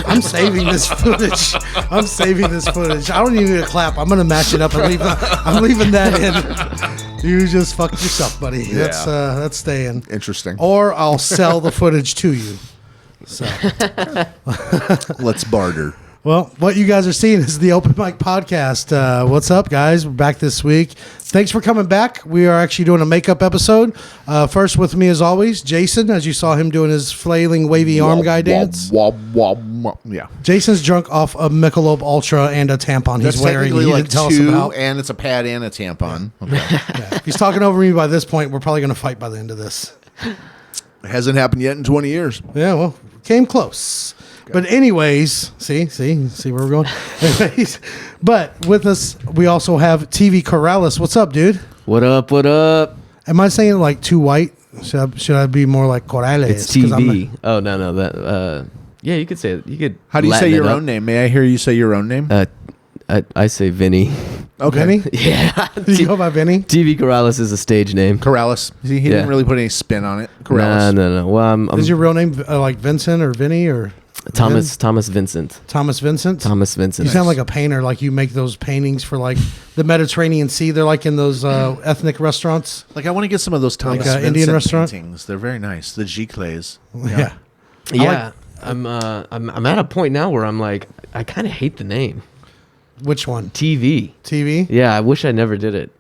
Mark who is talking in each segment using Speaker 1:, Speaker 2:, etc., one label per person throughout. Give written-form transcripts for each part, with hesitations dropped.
Speaker 1: I'm saving this footage. I don't even need a clap. I'm gonna match it up and I'm leaving that in. You just fucked yourself, buddy.
Speaker 2: Yeah.
Speaker 1: That's staying.
Speaker 2: Interesting.
Speaker 1: Or I'll sell the footage to you. So
Speaker 2: let's barter.
Speaker 1: Well, what you guys are seeing is the Open Mic Podcast. What's up, guys? We're back this week. Thanks for coming back. We are actually doing a makeup episode. First with me, as always, Jason, as you saw him doing his flailing, wavy arm guy dance.
Speaker 2: Yeah.
Speaker 1: Jason's drunk off a Michelob Ultra and a tampon
Speaker 2: That's
Speaker 1: he's wearing.
Speaker 2: technically
Speaker 1: He
Speaker 2: like
Speaker 1: didn't tell us about.
Speaker 2: and it's a pad and a tampon. Okay.
Speaker 1: Yeah. If he's talking over me by this point, we're probably going to fight by the end of this.
Speaker 2: It hasn't happened yet in 20 years.
Speaker 1: Yeah, well, came close. But anyways, see where we're going. Anyways, but with us, we also have TV Corrales. What's up, dude?
Speaker 3: What up?
Speaker 1: Am I saying it like too white? Should I be more like Corrales?
Speaker 3: It's TV. No. That yeah, you could say it. You could.
Speaker 2: How do you
Speaker 3: Latin
Speaker 2: say your
Speaker 3: it
Speaker 2: own name? May I hear you say your own name?
Speaker 3: I say Vinny.
Speaker 1: Okay. Vinny?
Speaker 3: Yeah.
Speaker 1: You go by Vinny?
Speaker 3: TV Corrales is a stage name.
Speaker 2: Corrales. See, he didn't really put any spin on it. Corrales.
Speaker 3: No. Well,
Speaker 1: is your real name like Vincent or Vinny or
Speaker 3: Thomas Vincent?
Speaker 1: Thomas Vincent.
Speaker 3: Thomas Vincent.
Speaker 1: You sound like a painter. Like you make those paintings for like the Mediterranean Sea. They're like in those ethnic restaurants.
Speaker 2: Like I want to get some of those Thomas Vincent
Speaker 1: Indian restaurant
Speaker 2: paintings. They're very nice. The Giclés.
Speaker 1: Yeah.
Speaker 3: I'm at a point now where I'm like, I kind of hate the name.
Speaker 1: Which one?
Speaker 3: TV. Yeah, I wish I never did it.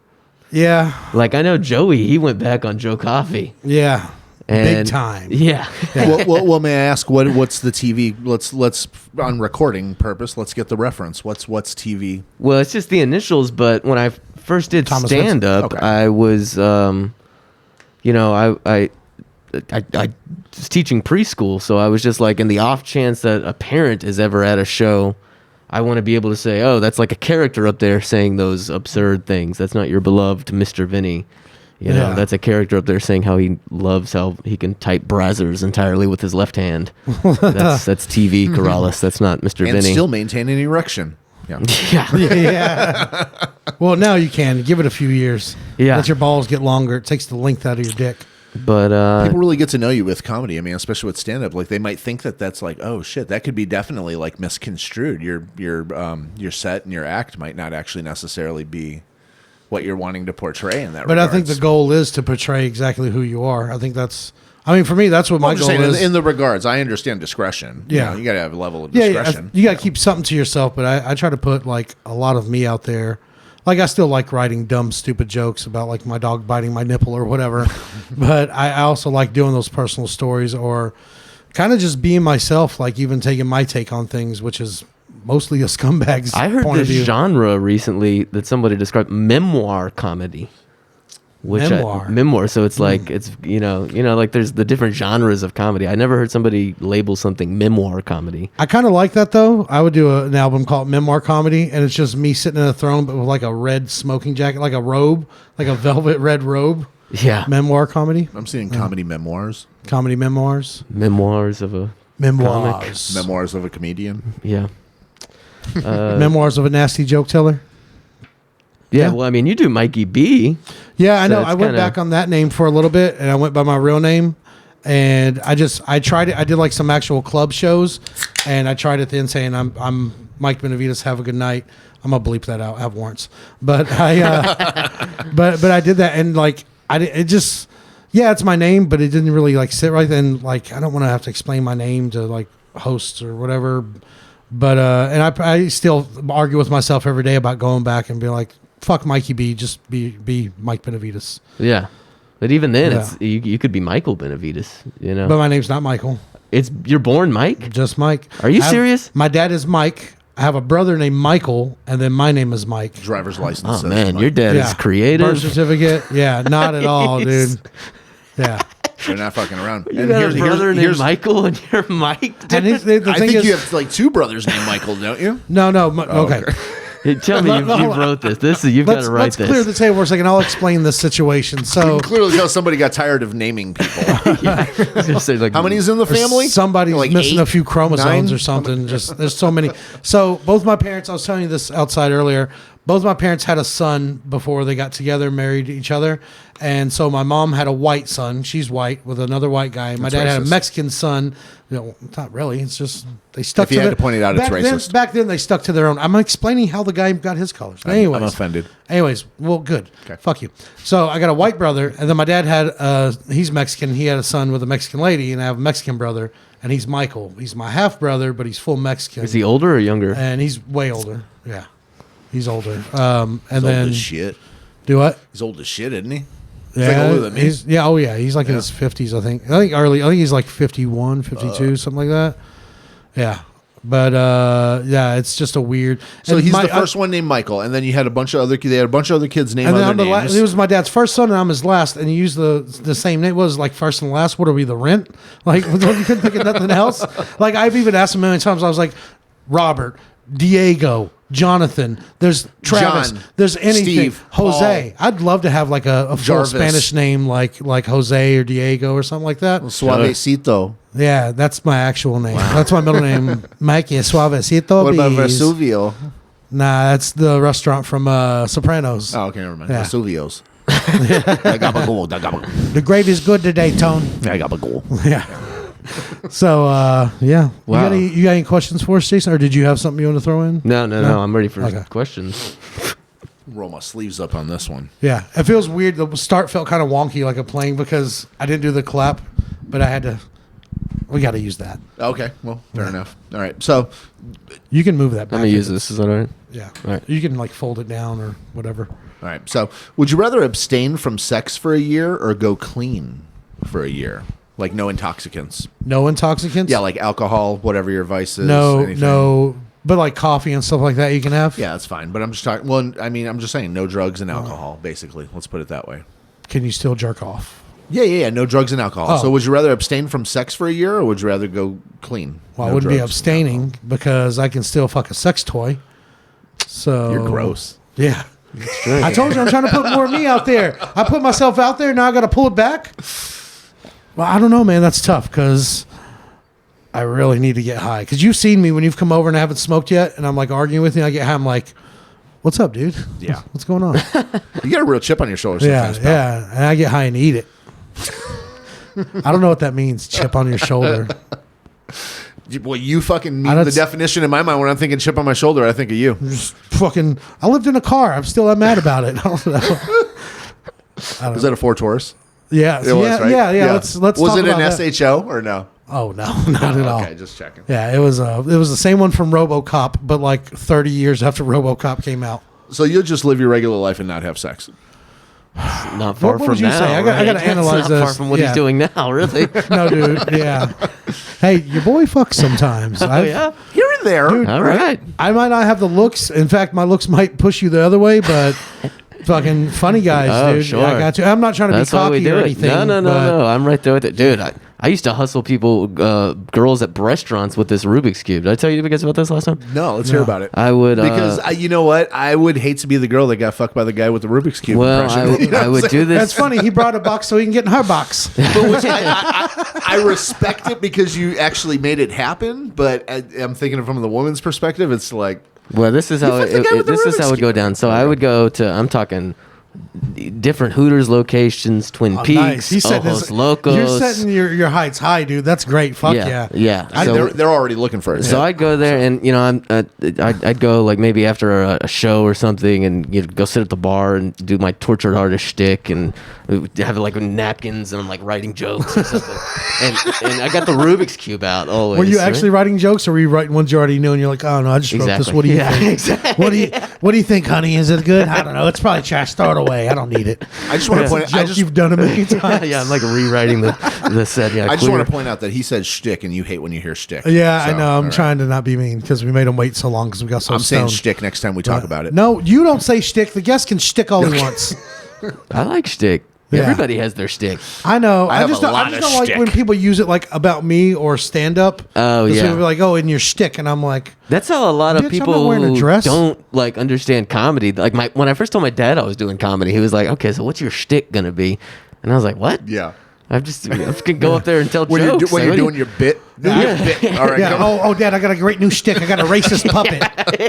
Speaker 1: Yeah.
Speaker 3: Like I know Joey, he went back on Joe Coffey.
Speaker 1: Yeah.
Speaker 3: And
Speaker 1: big time.
Speaker 3: Yeah.
Speaker 2: well, may I ask what's the TV? Let's on recording purpose. Let's get the reference. What's TV?
Speaker 3: Well, it's just the initials. But when I first did stand up, I was, I was teaching preschool, so I was just like, in the off chance that a parent is ever at a show, I want to be able to say, oh, that's like a character up there saying those absurd things. That's not your beloved Mr. Vinny. You know, that's a character up there saying how he loves how he can type brazzers entirely with his left hand. That's TV Corrales. That's not Mr. Vinny.
Speaker 2: And still maintain an erection. Yeah.
Speaker 1: Yeah. Well, now you can. Give it a few years.
Speaker 3: Yeah.
Speaker 1: Let your balls get longer. It takes the length out of your dick.
Speaker 3: But
Speaker 2: people really get to know you with comedy. I mean, especially with stand-up, like they might think that that's like, oh shit, that could be definitely like misconstrued. Your set and your act might not actually necessarily be what you're wanting to portray in that.
Speaker 1: But I think the goal is to portray exactly who you are. I think that's. I mean, for me, that's what my goal is.
Speaker 2: In the regards, I understand discretion.
Speaker 1: Yeah,
Speaker 2: you got to have a level of discretion.
Speaker 1: You got to keep something to yourself. But I try to put like a lot of me out there. Like I still like writing dumb, stupid jokes about like my dog biting my nipple or whatever. But I also like doing those personal stories or kind of just being myself. Like even taking my take on things, which is mostly a scumbag's
Speaker 3: I heard
Speaker 1: point
Speaker 3: this
Speaker 1: of view.
Speaker 3: genre recently that somebody described memoir comedy. Memoir. So it's like it's you know like there's the different genres of comedy. I never heard somebody label something memoir comedy.
Speaker 1: I kind of like that though. I would do an album called Memoir Comedy, and it's just me sitting in a throne, but with like a red smoking jacket, like a robe, like a velvet red robe.
Speaker 3: Yeah.
Speaker 1: Memoir comedy.
Speaker 2: I'm seeing comedy memoirs.
Speaker 1: Comedy memoirs.
Speaker 3: Memoirs of a
Speaker 1: memoirs.
Speaker 2: Memoirs of a comedian.
Speaker 3: Yeah.
Speaker 1: Memoirs of a nasty joke teller.
Speaker 3: Yeah, well, I mean, you do Mikey B.
Speaker 1: Yeah, I know. I went back on that name for a little bit, and I went by my real name. And I tried it. I did like some actual club shows, and I tried at the end saying, I'm Mike Benavides. Have a good night. I'm gonna bleep that out. I have warrants, but but I did that, and like it's my name, but it didn't really like sit right then. Like I don't want to have to explain my name to like hosts or whatever. But and I still argue with myself every day about going back and being like, fuck Mikey B, just be Mike Benavides.
Speaker 3: Yeah, but even then, it's you could be Michael Benavides, you know.
Speaker 1: But my name's not Michael.
Speaker 3: You're born Mike.
Speaker 1: Just Mike.
Speaker 3: Are you serious?
Speaker 1: My dad is Mike. I have a brother named Michael, and then my name is Mike.
Speaker 2: Driver's license.
Speaker 3: Oh man, your dad is creative.
Speaker 1: Birth certificate. Yeah, not at all, dude. Yeah.
Speaker 2: They're not fucking around.
Speaker 3: You got a brother named Michael, and you're Mike. Dude.
Speaker 1: And the thing is,
Speaker 2: you have like two brothers named Michael, don't you?
Speaker 1: No. Okay.
Speaker 3: Hey, tell me you wrote this. You've got to write this.
Speaker 1: Let's clear the table for a second. I'll explain the situation. So
Speaker 2: clearly tell somebody got tired of naming people.
Speaker 3: Say, like,
Speaker 2: how many's in the family?
Speaker 1: Somebody's
Speaker 2: like
Speaker 1: missing
Speaker 2: 8,
Speaker 1: a few chromosomes
Speaker 2: 9?
Speaker 1: or something. Just there's so many. So both my parents, I was telling you this outside earlier, both my parents had a son before they got together, married each other. And so my mom had a white son. She's white with another white guy. My dad had a Mexican son. Not really. It's just they stuck to
Speaker 2: If you had to point it out, it's racist.
Speaker 1: Back then, they stuck to their own. I'm explaining how the guy got his colors.
Speaker 2: I'm offended.
Speaker 1: Anyways, well, good.
Speaker 2: Okay.
Speaker 1: Fuck you. So I got a white brother, and then my dad had, he's Mexican. He had a son with a Mexican lady, and I have a Mexican brother, and he's Michael. He's my half brother, but he's full Mexican.
Speaker 3: Is he older or younger?
Speaker 1: And he's way older. Yeah. He's older.
Speaker 2: He's old as shit.
Speaker 1: Do what?
Speaker 2: He's old as shit, isn't he?
Speaker 1: Yeah,
Speaker 2: like older than me.
Speaker 1: He's like in his 50s, I think. I think he's like 51, 52, something like that. Yeah. But yeah, it's just a weird.
Speaker 2: So he's the first one named Michael, and then you had a bunch of other. They had a bunch of other kids named other names.
Speaker 1: He was my dad's first son, and I'm his last. And he used the same name. What was it, like first and last? What are we, the rent? Like you couldn't think of nothing else. Like I've even asked him a million times. I was like, Robert, Diego, Jonathan, there's Travis,
Speaker 2: John,
Speaker 1: there's anything,
Speaker 2: Steve,
Speaker 1: Jose. Paul. I'd love to have like a full
Speaker 2: Jarvis.
Speaker 1: Spanish name like Jose or Diego or something like that.
Speaker 2: Suavecito.
Speaker 1: Yeah, that's my actual name. Wow. That's my middle name, Mikey Suavecito.
Speaker 2: What about Vesuvio?
Speaker 1: Nah, that's the restaurant from Sopranos.
Speaker 2: Oh, okay, never mind.
Speaker 1: Yeah.
Speaker 2: Vesuvio's.
Speaker 1: The gravy's good today, Tone. Yeah. So, yeah.
Speaker 3: Wow.
Speaker 1: You got any questions for us, Jason? Or did you have something you want to throw in?
Speaker 3: No. I'm ready for questions.
Speaker 2: Roll my sleeves up on this one.
Speaker 1: Yeah. It feels weird. The start felt kind of wonky like a plane because I didn't do the clap, but I had to. We got to use that.
Speaker 2: Okay. Well, fair enough. All right. So
Speaker 1: you can move that back.
Speaker 3: I'm going to use this. Is that all right?
Speaker 1: Yeah.
Speaker 3: All right.
Speaker 1: You can like fold it down or whatever.
Speaker 2: All right. So would you rather abstain from sex for a year or go clean for a year? Like no intoxicants.
Speaker 1: No intoxicants?
Speaker 2: Yeah, like alcohol, whatever your vice is.
Speaker 1: No. But like coffee and stuff like that you can have?
Speaker 2: Yeah, that's fine. But I'm just talking, well, I mean, I'm just saying no drugs and alcohol, basically. Let's put it that way.
Speaker 1: Can you still jerk off?
Speaker 2: Yeah. No drugs and alcohol. So would you rather abstain from sex for a year or would you rather go clean?
Speaker 1: Well, I wouldn't be abstaining because I can still fuck a sex toy. So
Speaker 2: you're gross.
Speaker 1: Yeah. I told you I'm trying to put more of me out there. I put myself out there, now I got to pull it back. Well, I don't know, man. That's tough because I really need to get high. Because you've seen me when you've come over and I haven't smoked yet, and I'm like arguing with you. I get high. I'm like, "What's up, dude?
Speaker 2: Yeah,
Speaker 1: what's going on?"
Speaker 2: You got a real chip on your shoulder sometimes.
Speaker 1: Yeah. And I get high and eat it. I don't know what that means. Chip on your shoulder.
Speaker 2: Well, you fucking mean the definition in my mind when I'm thinking chip on my shoulder. I think of you.
Speaker 1: Just fucking. I lived in a car. I'm still mad about it. I don't know.
Speaker 2: Was that a Ford Taurus?
Speaker 1: Yeah,
Speaker 2: it was, right?
Speaker 1: Yeah. Let's.
Speaker 2: Was
Speaker 1: talk
Speaker 2: it
Speaker 1: about
Speaker 2: an SHO or no?
Speaker 1: Oh no, not at all.
Speaker 2: Okay, just checking.
Speaker 1: Yeah, it was the same one from RoboCop, but like 30 years after RoboCop came out.
Speaker 2: So you'll just live your regular life and not have sex.
Speaker 3: Not far
Speaker 1: what
Speaker 3: from
Speaker 1: would you
Speaker 3: now.
Speaker 1: say? I got to analyze
Speaker 3: not
Speaker 1: this.
Speaker 3: Far from what he's doing now, really.
Speaker 1: No, dude. Yeah. Hey, your boy fucks sometimes.
Speaker 3: Yeah.
Speaker 2: Here and there.
Speaker 1: Dude,
Speaker 3: all right.
Speaker 1: I might not have the looks. In fact, my looks might push you the other way, but. Fucking funny guys, dude.
Speaker 3: Sure.
Speaker 1: I got you. I'm not trying to be cocky or anything.
Speaker 3: No. I'm right there with it, dude. I used to hustle people, girls at restaurants with this Rubik's cube. Did I tell you guys about this last time?
Speaker 2: No, let's hear about it.
Speaker 3: I would
Speaker 2: because you know what? I would hate to be the girl that got fucked by the guy with the Rubik's cube.
Speaker 3: Well, I would do this.
Speaker 1: That's funny. He brought a box so he can get in her box.
Speaker 2: But which I respect it because you actually made it happen. But I'm thinking from the woman's perspective, it's like.
Speaker 3: Well, this is how it would go down. So I would go to. I'm talking. Different Hooters locations, Twin Peaks, Ojos Locos.
Speaker 1: You're setting your heights high, dude. That's great. Fuck yeah.
Speaker 3: So,
Speaker 2: they're already looking for it.
Speaker 3: So I'd go there, and I'd go like maybe after a show or something, and go sit at the bar and do my tortured artist shtick, and have like napkins, and I'm like writing jokes or something. and I got the Rubik's cube out always.
Speaker 1: Were you actually writing jokes, or were you writing ones you already knew, and you're like, oh no, I just wrote this. What do you think?
Speaker 3: Exactly.
Speaker 1: What do you think, honey? Is it good? I don't know. It's probably trash. Throw it away. I don't need it.
Speaker 2: I just want to point out.
Speaker 1: You've done it many times.
Speaker 3: Yeah, I'm like rewriting the set. Yeah,
Speaker 2: I just want to point out that he said shtick, and you hate when you hear shtick.
Speaker 1: Yeah, so, I know. I'm trying to not be mean because we made him wait so long because we got so stoned.
Speaker 2: I'm saying shtick next time we talk about it.
Speaker 1: No, you don't say shtick. The guest can shtick all he wants.
Speaker 3: I like shtick. Yeah. Everybody has their shtick.
Speaker 1: I know. I just don't
Speaker 2: like
Speaker 1: when people use it like about me or stand up.
Speaker 3: Oh yeah.
Speaker 1: People be like, "Oh, in your shtick," and I'm like,
Speaker 3: that's how a lot of people who don't like understand comedy. Like when I first told my dad I was doing comedy, he was like, "Okay, so what's your shtick gonna be?" And I was like, "What?"
Speaker 2: Yeah.
Speaker 3: I'm just gonna go up there and tell
Speaker 2: When
Speaker 3: jokes.
Speaker 2: you're, when you're doing your bit. Your bit. All right.
Speaker 1: Yeah.
Speaker 2: Come on.
Speaker 1: Oh, Dad, I got a great new shtick. I got a racist puppet.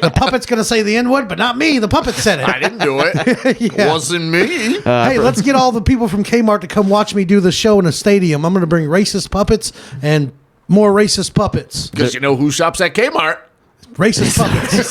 Speaker 1: The puppet's gonna say the N-word, but not me. The puppet said it.
Speaker 2: I didn't do it.
Speaker 1: Yeah.
Speaker 2: Wasn't me.
Speaker 1: Hey, let's get all the people from Kmart to come watch me do the show in a stadium. I'm gonna bring racist puppets and more racist puppets.
Speaker 2: Because you know who shops at Kmart?
Speaker 1: Racist puppets.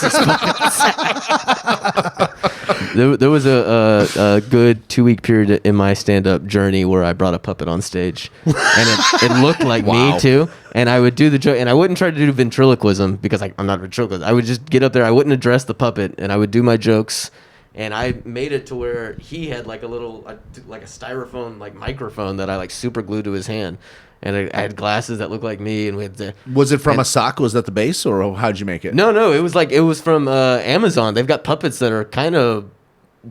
Speaker 3: There was a good 2-week period in my stand-up journey where I brought a puppet on stage, and it looked like
Speaker 2: Wow.
Speaker 3: me too. And I would do the joke, and I wouldn't try to do ventriloquism because I'm not a ventriloquist. I would just get up there. I wouldn't address the puppet, and I would do my jokes. And I made it to where he had like a little, like a styrofoam like microphone that I like super glued to his hand. And I had glasses that looked like me, and we had the.
Speaker 2: Was it from a sock? Was that the base, or how'd you make it?
Speaker 3: No, it was from Amazon. They've got puppets that are kind of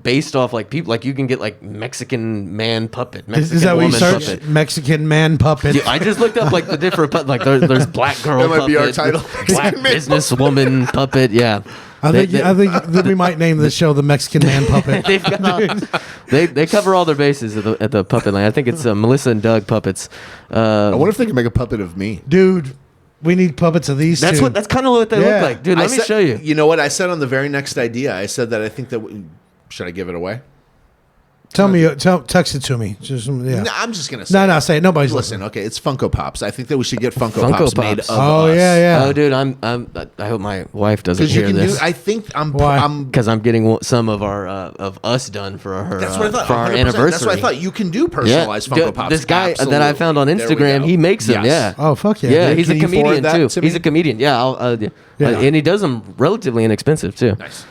Speaker 3: based off like people. Like you can get like Mexican man puppet, Mexican
Speaker 1: Is that what you
Speaker 3: woman
Speaker 1: search?
Speaker 3: puppet.
Speaker 1: Mexican man puppet.
Speaker 3: Yeah, I just looked up like the different like there's black girl
Speaker 2: That might
Speaker 3: puppet,
Speaker 2: be our title.
Speaker 3: black businesswoman puppet. Yeah,
Speaker 1: I think that we might name this show the Mexican man puppet.
Speaker 3: they've got they cover all their bases at the puppet line. I think it's Melissa and Doug puppets.
Speaker 2: I wonder if they can make a puppet of me.
Speaker 1: Dude, we need puppets of these two.
Speaker 3: That's kind of what they
Speaker 1: Yeah.
Speaker 3: look like, dude. Let me show you.
Speaker 2: You know what I said on the very next idea? I said that I think that. Should I give it away?
Speaker 1: Text it to me. Just, yeah.
Speaker 2: No, I'm just gonna say.
Speaker 1: No, say it. Nobody's
Speaker 2: Listen,
Speaker 1: listening.
Speaker 2: okay, it's Funko Pops. I think that we should get Funko
Speaker 3: Funko
Speaker 2: Pops made
Speaker 3: Pops.
Speaker 2: of
Speaker 1: Oh
Speaker 2: us.
Speaker 1: yeah.
Speaker 3: Oh, dude, I hope my wife doesn't
Speaker 2: Because you
Speaker 3: hear
Speaker 2: can
Speaker 3: this.
Speaker 2: do. I think
Speaker 1: Why?
Speaker 2: I'm.
Speaker 3: Because I'm getting some of our of us done for her
Speaker 2: That's what I thought.
Speaker 3: for our
Speaker 2: 100%.
Speaker 3: anniversary.
Speaker 2: That's what I thought. You can do personalized Funko
Speaker 3: Dude,
Speaker 2: Pops.
Speaker 3: This guy that I
Speaker 2: Absolutely.
Speaker 3: found on
Speaker 2: There we
Speaker 3: Instagram,
Speaker 2: go.
Speaker 3: he makes them.
Speaker 2: Yes.
Speaker 3: Yeah.
Speaker 1: Oh fuck yeah.
Speaker 3: Yeah, he's a
Speaker 2: Can you forward
Speaker 3: comedian
Speaker 2: that
Speaker 3: too.
Speaker 2: to
Speaker 3: He's
Speaker 2: me?
Speaker 3: a comedian. Yeah,
Speaker 1: Yeah.
Speaker 3: and he does them relatively inexpensive too.
Speaker 2: Nice.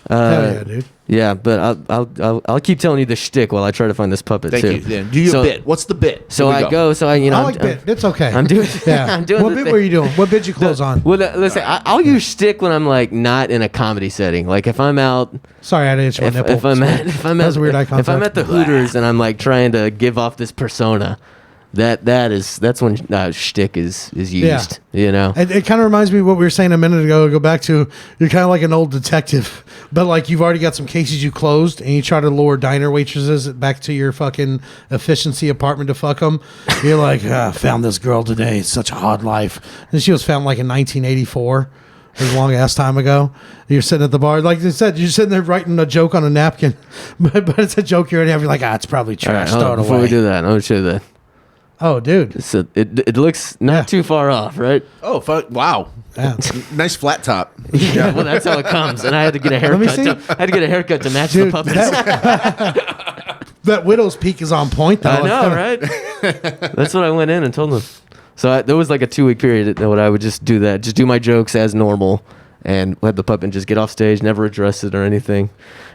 Speaker 1: Hell yeah, dude.
Speaker 3: Yeah, but I'll keep telling you the shtick while I try to find this puppet
Speaker 2: Thank
Speaker 3: too.
Speaker 2: you. Then do your bit. What's the bit?
Speaker 3: So
Speaker 2: Here we
Speaker 3: I go. So I
Speaker 1: I like bit. It's okay.
Speaker 3: I'm doing.
Speaker 1: Yeah.
Speaker 3: I'm doing.
Speaker 1: What
Speaker 3: the
Speaker 1: bit
Speaker 3: thing.
Speaker 1: were you doing? What bit you close on?
Speaker 3: Well, let's say I'll use shtick when I'm like not in a comedy setting. Like if I'm out.
Speaker 1: Sorry, I didn't hit your nipple.
Speaker 3: If I'm at
Speaker 1: That was weird eye
Speaker 3: if I'm
Speaker 1: contact.
Speaker 3: at the Hooters and I'm like trying to give off this persona, that's when shtick is used. You know.
Speaker 1: It kind of reminds me of what we were saying a minute ago. Go back to you're kind of like an old detective, but like you've already got some cases you closed, and you try to lure diner waitresses back to your fucking efficiency apartment to fuck them. You're like, found this girl today. It's such a hard life, and she was found like in 1984. It was a long ass time ago. You're sitting at the bar, like I said, you're sitting there writing a joke on a napkin, but it's a joke you already have. You're like, it's probably
Speaker 3: All right,
Speaker 1: trash.
Speaker 3: hold
Speaker 1: Throw
Speaker 3: on,
Speaker 1: it
Speaker 3: before
Speaker 1: away.
Speaker 3: we do that, I'll show you that.
Speaker 1: Oh, dude.
Speaker 3: So it looks not
Speaker 1: Yeah.
Speaker 3: too far off, right?
Speaker 2: Oh, wow.
Speaker 1: Yeah.
Speaker 2: Nice flat top.
Speaker 3: Yeah. Well, that's how it comes, and I had to get a
Speaker 1: me
Speaker 3: haircut.
Speaker 1: see.
Speaker 3: I had to get a haircut to match
Speaker 1: Dude,
Speaker 3: the puppets.
Speaker 1: that widow's peak is on point, though.
Speaker 3: I know, right? That's what I went in and told them. So there was like a 2-week period when I would just do that, just do my jokes as normal, and let the puppet just get off stage, never address it or anything,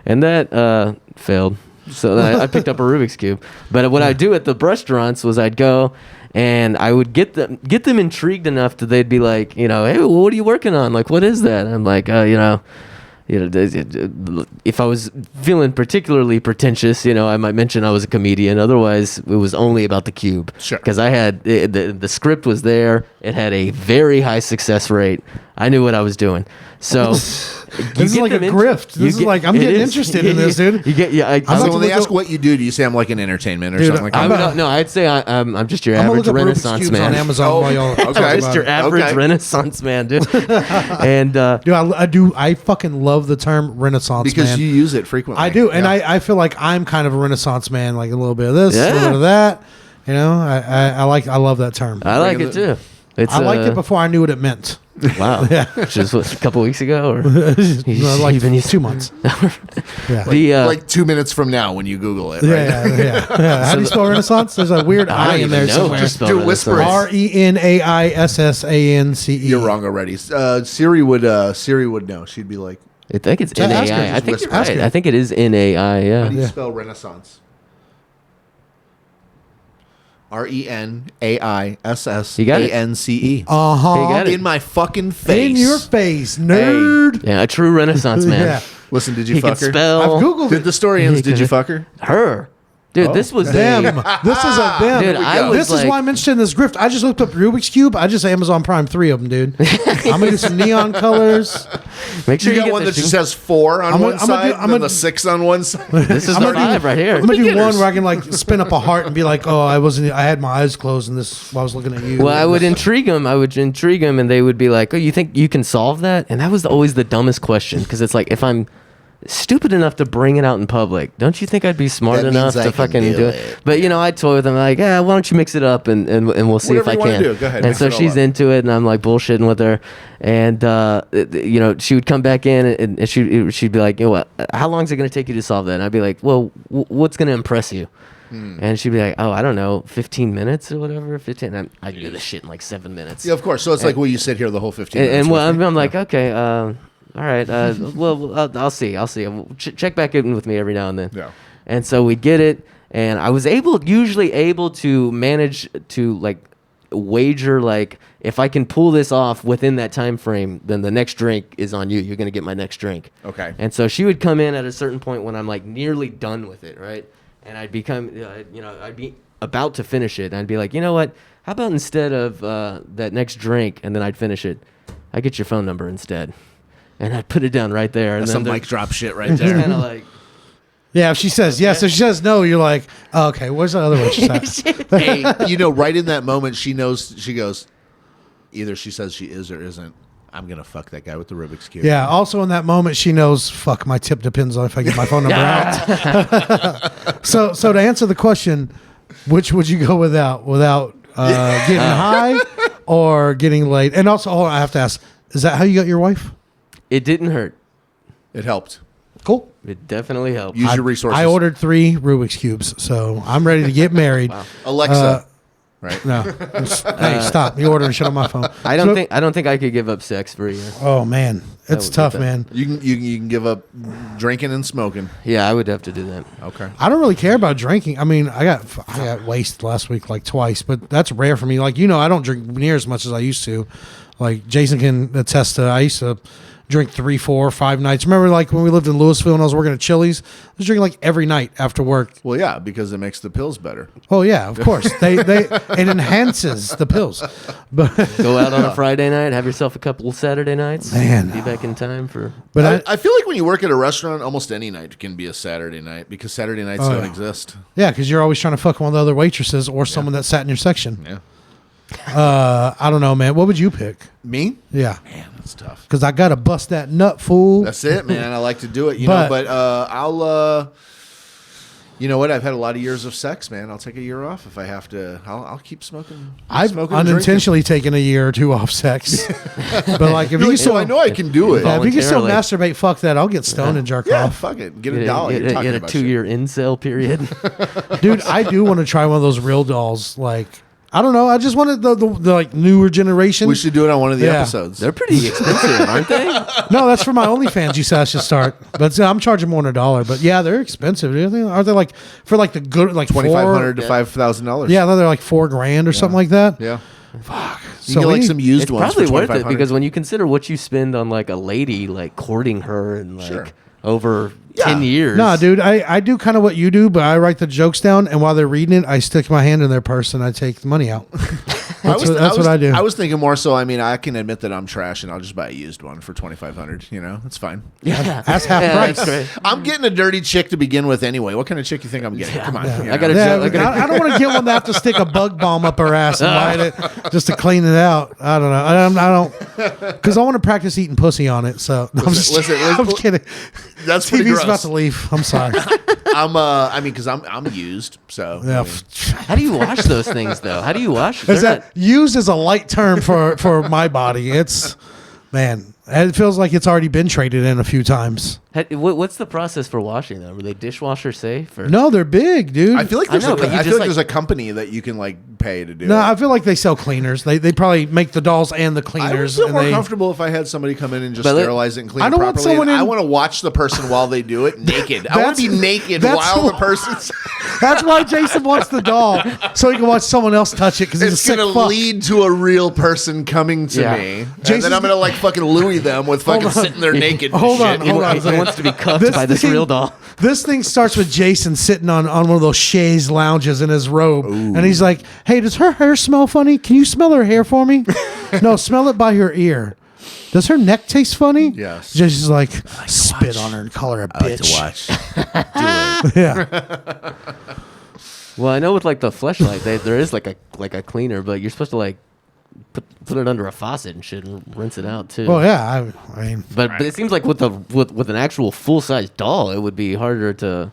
Speaker 3: and that failed. So then I picked up a Rubik's Cube. But what I'd do at the restaurants was I'd go and I would get them intrigued enough that they'd be like, hey, well, what are you working on? Like, what is that? And I'm like, if I was feeling particularly pretentious, I might mention I was a comedian. Otherwise, it was only about the cube.
Speaker 2: Sure.
Speaker 3: Because I had the script was there. It had a very high success rate. I knew what I was doing. So
Speaker 1: This is like a grift. This is like, I'm getting interested in this, dude.
Speaker 3: You get,
Speaker 1: about
Speaker 2: So
Speaker 1: to
Speaker 2: when they
Speaker 1: look
Speaker 2: ask
Speaker 1: up-
Speaker 2: what you do you say I'm like an entertainment or
Speaker 1: Dude,
Speaker 2: something like
Speaker 1: I'm
Speaker 2: that?
Speaker 3: no, I'd say I'm just your
Speaker 1: I'm gonna
Speaker 3: average
Speaker 1: look up Rubik's
Speaker 3: Renaissance
Speaker 1: Cubes
Speaker 3: man.
Speaker 1: on Amazon while y'all talk
Speaker 2: okay.
Speaker 1: about
Speaker 3: Just your
Speaker 1: it.
Speaker 3: average
Speaker 2: Okay.
Speaker 3: Renaissance man, dude. And
Speaker 1: Dude, I fucking love the term Renaissance
Speaker 2: Because
Speaker 1: man.
Speaker 2: you use it frequently.
Speaker 1: I do, and
Speaker 2: Yeah.
Speaker 1: I feel like I'm kind of a Renaissance man, like a little bit of this, a
Speaker 3: Yeah.
Speaker 1: little bit of that. I love that term.
Speaker 3: I like it too. It's
Speaker 1: I liked it before I knew what it meant.
Speaker 3: Wow. Just what, a couple weeks ago, or
Speaker 1: Like
Speaker 3: even
Speaker 1: 2 months. Yeah.
Speaker 3: the
Speaker 2: like 2 minutes from now when you Google it. Right?
Speaker 1: Yeah. How do you spell Renaissance? There's a weird
Speaker 3: I
Speaker 1: I
Speaker 3: don't
Speaker 1: in
Speaker 3: even
Speaker 1: there
Speaker 3: know
Speaker 1: somewhere.
Speaker 3: how to spell
Speaker 2: do
Speaker 3: Renaissance.
Speaker 2: whisper it.
Speaker 1: RENAISSANCE.
Speaker 2: You're wrong already. Siri would know. She'd be like,
Speaker 3: I think it's
Speaker 1: Just ask her,
Speaker 3: NAI. I
Speaker 2: just
Speaker 3: think you're
Speaker 2: whisper.
Speaker 1: Ask
Speaker 3: right.
Speaker 1: her.
Speaker 3: I think it is NAI. Yeah.
Speaker 2: how do you
Speaker 1: Yeah.
Speaker 2: spell Renaissance? RENAISSANCE.
Speaker 3: You got it.
Speaker 1: Uh-huh.
Speaker 3: You got it.
Speaker 2: In my fucking face.
Speaker 1: In your face, nerd.
Speaker 3: Yeah, a true Renaissance man.
Speaker 1: Yeah.
Speaker 2: Listen, did you
Speaker 3: He
Speaker 2: fuck
Speaker 3: could
Speaker 2: her?
Speaker 3: spell
Speaker 1: I've Googled
Speaker 2: Did
Speaker 1: it.
Speaker 2: the story ends? Did you fuck her?
Speaker 3: her. Dude, this was
Speaker 1: them. This is a them.
Speaker 3: Dude, I was
Speaker 1: this is why I'm interested in this grift. I just looked up Rubik's Cube. I just Amazon Prime 3 of them, dude. I'm gonna do some neon colors.
Speaker 3: Make sure
Speaker 2: You
Speaker 3: you
Speaker 2: got
Speaker 3: get
Speaker 2: one
Speaker 3: the
Speaker 2: that just has 4 on one side, and then the 6 on one side.
Speaker 3: This is the 5 right here.
Speaker 1: I'm gonna do one where I can like spin up a heart and be like, "Oh, I had my eyes closed and this while I was looking at you."
Speaker 3: Well, I would intrigue them, and they would be like, "Oh, you think you can solve that?" And that was always the dumbest question, because it's like, if I'm stupid enough to bring it out in public, don't you think I'd be smart
Speaker 2: That
Speaker 3: enough
Speaker 2: means I
Speaker 3: to
Speaker 2: can
Speaker 3: fucking
Speaker 2: do
Speaker 3: do it? But I toy with them like, why don't you mix it up and we'll see
Speaker 2: Whatever
Speaker 3: if I
Speaker 2: you wanna
Speaker 3: can.
Speaker 2: do. Go ahead,
Speaker 3: And
Speaker 2: mix
Speaker 3: so
Speaker 2: it all
Speaker 3: she's
Speaker 2: up.
Speaker 3: into it, and I'm like bullshitting with her, and she would come back in and she'd be like, how long is it going to take you to solve that? And I'd be like, well, what's going to impress you? And she'd be like, oh, I don't know, 15 minutes or whatever. 15. And I do this shit in like 7 minutes.
Speaker 2: Yeah, of course. So it's like, will you sit here the whole 15 minutes?
Speaker 3: And well,
Speaker 2: with me?
Speaker 3: I'm like, okay, all right. Well, I'll see. Check back in with me every now and then.
Speaker 2: Yeah.
Speaker 3: And so we get it, and I was usually able to manage to like wager, like, if I can pull this off within that time frame, then the next drink is on you. You're gonna get my next drink.
Speaker 2: Okay.
Speaker 3: And so she would come in at a certain point when I'm like nearly done with it, right? And I'd become, I'd be about to finish it, and I'd be like, you know what? How about instead of that next drink, and then I'd finish it, I get your phone number instead. And I'd put it down right there.
Speaker 2: That's
Speaker 3: and
Speaker 2: some mic drop shit right there.
Speaker 3: kind of like,
Speaker 1: Yeah, if she says yes, if she says no, you're like, oh, okay, where's the other one? She's at?
Speaker 2: Hey, right in that moment, she knows, she goes, either she says she is or isn't. I'm going to fuck that guy with the Rubik's Cube.
Speaker 1: Yeah, also in that moment, she knows, fuck, my tip depends on if I get my phone number out. So to answer the question, which would you go without getting high or getting laid? And also, I have to ask, is that how you got your wife?
Speaker 3: it didn't hurt.
Speaker 2: It helped.
Speaker 1: Cool.
Speaker 3: It definitely helped.
Speaker 2: Use your resources.
Speaker 1: I ordered 3 Rubik's Cubes, so I'm ready to get married.
Speaker 3: Wow.
Speaker 2: Alexa. Right.
Speaker 1: No, hey, stop! You ordering shit on my phone.
Speaker 3: I don't think I could give up sex for a year.
Speaker 1: Oh man, it's
Speaker 3: would
Speaker 1: tough,
Speaker 3: be
Speaker 1: man.
Speaker 2: You can give up drinking and smoking.
Speaker 3: Yeah, I would have to do that.
Speaker 2: Okay.
Speaker 1: I don't really care about drinking. I mean, I got wasted last week like twice, but that's rare for me. Like I don't drink near as much as I used to. Like Jason can attest to. I used to drink 3, 4, 5 nights. Remember, like when we lived in Louisville and I was working at Chili's, I was drinking like every night after work.
Speaker 2: Well, yeah, because it makes the pills better.
Speaker 1: Oh yeah, of course. It enhances the pills. But
Speaker 3: Go out on a Friday night, have yourself a couple of Saturday nights.
Speaker 1: Man.
Speaker 3: Be back in time for.
Speaker 1: but
Speaker 2: I feel like when you work at a restaurant, almost any night can be a Saturday night because Saturday nights don't exist.
Speaker 1: yeah, because you're always trying to fuck one of the other waitresses or someone that sat in your section.
Speaker 2: Yeah.
Speaker 1: I don't know, man. What would you pick?
Speaker 2: Me?
Speaker 1: Yeah,
Speaker 2: Man, that's tough.
Speaker 1: because I gotta bust that nut, fool.
Speaker 2: That's it, man. I like to do it,
Speaker 1: But-
Speaker 2: but I'll you know what? I've had a lot of years of sex, man. I'll take a year off if I have to. I'll keep smoking.
Speaker 1: I've
Speaker 2: smoking and
Speaker 1: unintentionally taken a year or 2 off sex. But like, if
Speaker 2: drinking.
Speaker 1: you still,
Speaker 2: I know I can do it.
Speaker 1: yeah, if you can still
Speaker 3: Voluntarily.
Speaker 1: mastermate, fuck that. I'll get stoned and jerk
Speaker 2: Yeah,
Speaker 1: off.
Speaker 2: fuck it. Get a doll. You're
Speaker 3: Get
Speaker 2: talking
Speaker 3: a
Speaker 2: about
Speaker 3: 2-year incel period.
Speaker 1: Dude, I do want to try one of those real dolls. Like, I don't know. I just wanted the like newer generation.
Speaker 2: shit. We should do it on one of the
Speaker 1: Yeah.
Speaker 2: episodes.
Speaker 3: They're pretty expensive, aren't they?
Speaker 1: No, that's for my OnlyFans. You said I should start, but I'm charging more than $1. But yeah, they're expensive. Aren't they like for like the good like
Speaker 2: $2,500 to
Speaker 1: $4,000?
Speaker 2: $5,000.
Speaker 1: Yeah, they're like $4,000 or something like that.
Speaker 2: Yeah.
Speaker 1: Fuck.
Speaker 2: You get like some used
Speaker 3: It's
Speaker 2: ones.
Speaker 3: probably
Speaker 2: for
Speaker 3: worth it
Speaker 2: $2,500.
Speaker 3: because when you consider what you spend on like a lady, like courting her and like
Speaker 2: Sure.
Speaker 3: over
Speaker 2: Yeah.
Speaker 3: 10 years.
Speaker 1: Nah, dude, I do kind of what you do, but I write the jokes down, and while they're reading it, I stick my hand in their purse and I take the money out. That's what I do.
Speaker 2: I was thinking more so. I mean, I can admit that I'm trash, and I'll just buy a used one for $2,500. You know, it's fine.
Speaker 3: Yeah.
Speaker 1: That's half price.
Speaker 3: That's great.
Speaker 2: I'm getting a dirty chick to begin with anyway. What kind of chick you think I'm getting? Come on. you
Speaker 3: I got
Speaker 2: know.
Speaker 3: a
Speaker 1: Yeah,
Speaker 3: joke.
Speaker 1: I don't want to get one that have to stick a bug bomb up her ass and light it just to clean it out. I don't know. I don't because I want to practice eating pussy on it. So no, I'm just I'm kidding.
Speaker 2: That's pretty
Speaker 1: TV's
Speaker 2: gross.
Speaker 1: about to leave. I'm sorry.
Speaker 2: I mean, because I'm used. So
Speaker 1: Yeah.
Speaker 2: I mean,
Speaker 3: How do you wash those things though? How do you wash?
Speaker 1: Is
Speaker 3: They're
Speaker 1: that used as a light term for my body? It's man. It feels like it's already been traded in a few times.
Speaker 3: what's the process for washing them? Are they dishwasher safe? Or?
Speaker 1: No, they're big, dude.
Speaker 2: I feel like
Speaker 3: I
Speaker 2: there's
Speaker 3: know, but you
Speaker 2: I
Speaker 3: just,
Speaker 2: feel like
Speaker 3: like-
Speaker 2: there's a company that you can like pay to do.
Speaker 1: No,
Speaker 2: it.
Speaker 1: I feel like they sell cleaners. They probably make the dolls and the
Speaker 2: I would
Speaker 1: cleaners.
Speaker 2: feel
Speaker 1: and
Speaker 2: more
Speaker 1: they,
Speaker 2: comfortable if I had somebody come in and just
Speaker 3: But
Speaker 2: sterilize it and clean
Speaker 1: I
Speaker 2: it
Speaker 1: don't want
Speaker 2: properly.
Speaker 1: someone
Speaker 2: and I
Speaker 1: in-
Speaker 2: want to watch the person while they do it naked. I want to be
Speaker 1: That's-
Speaker 2: naked
Speaker 1: that's
Speaker 2: while the
Speaker 1: wh-
Speaker 2: person's.
Speaker 1: That's why Jason wants the doll, so he can watch someone else touch it because he's a
Speaker 2: It's
Speaker 1: sick
Speaker 2: gonna
Speaker 1: fuck.
Speaker 2: lead to a real person coming to
Speaker 3: Yeah.
Speaker 2: me, and
Speaker 1: Jason's
Speaker 2: then I'm gonna like fucking Louis buoy them with fucking sitting there naked.
Speaker 1: Hold on,
Speaker 2: shit.
Speaker 1: hold on.
Speaker 3: He wants to be cuffed by this real doll.
Speaker 1: This thing starts with Jason sitting on one of those chaise lounges in his robe.
Speaker 2: Ooh.
Speaker 1: And he's like, hey, does her hair smell funny? Can you smell her hair for me? No, smell it by her ear. Does her neck taste funny?
Speaker 2: Yes.
Speaker 1: Jason's like spit on her and call her a bitch.
Speaker 2: I like to watch. Do it.
Speaker 1: Yeah.
Speaker 3: Well, I know with like the fleshlight, there is like a cleaner, but you're supposed to like put it under a faucet and shit and rinse it out too.
Speaker 1: Well, yeah. I mean,
Speaker 3: but it seems like with an actual full size doll, it would be harder to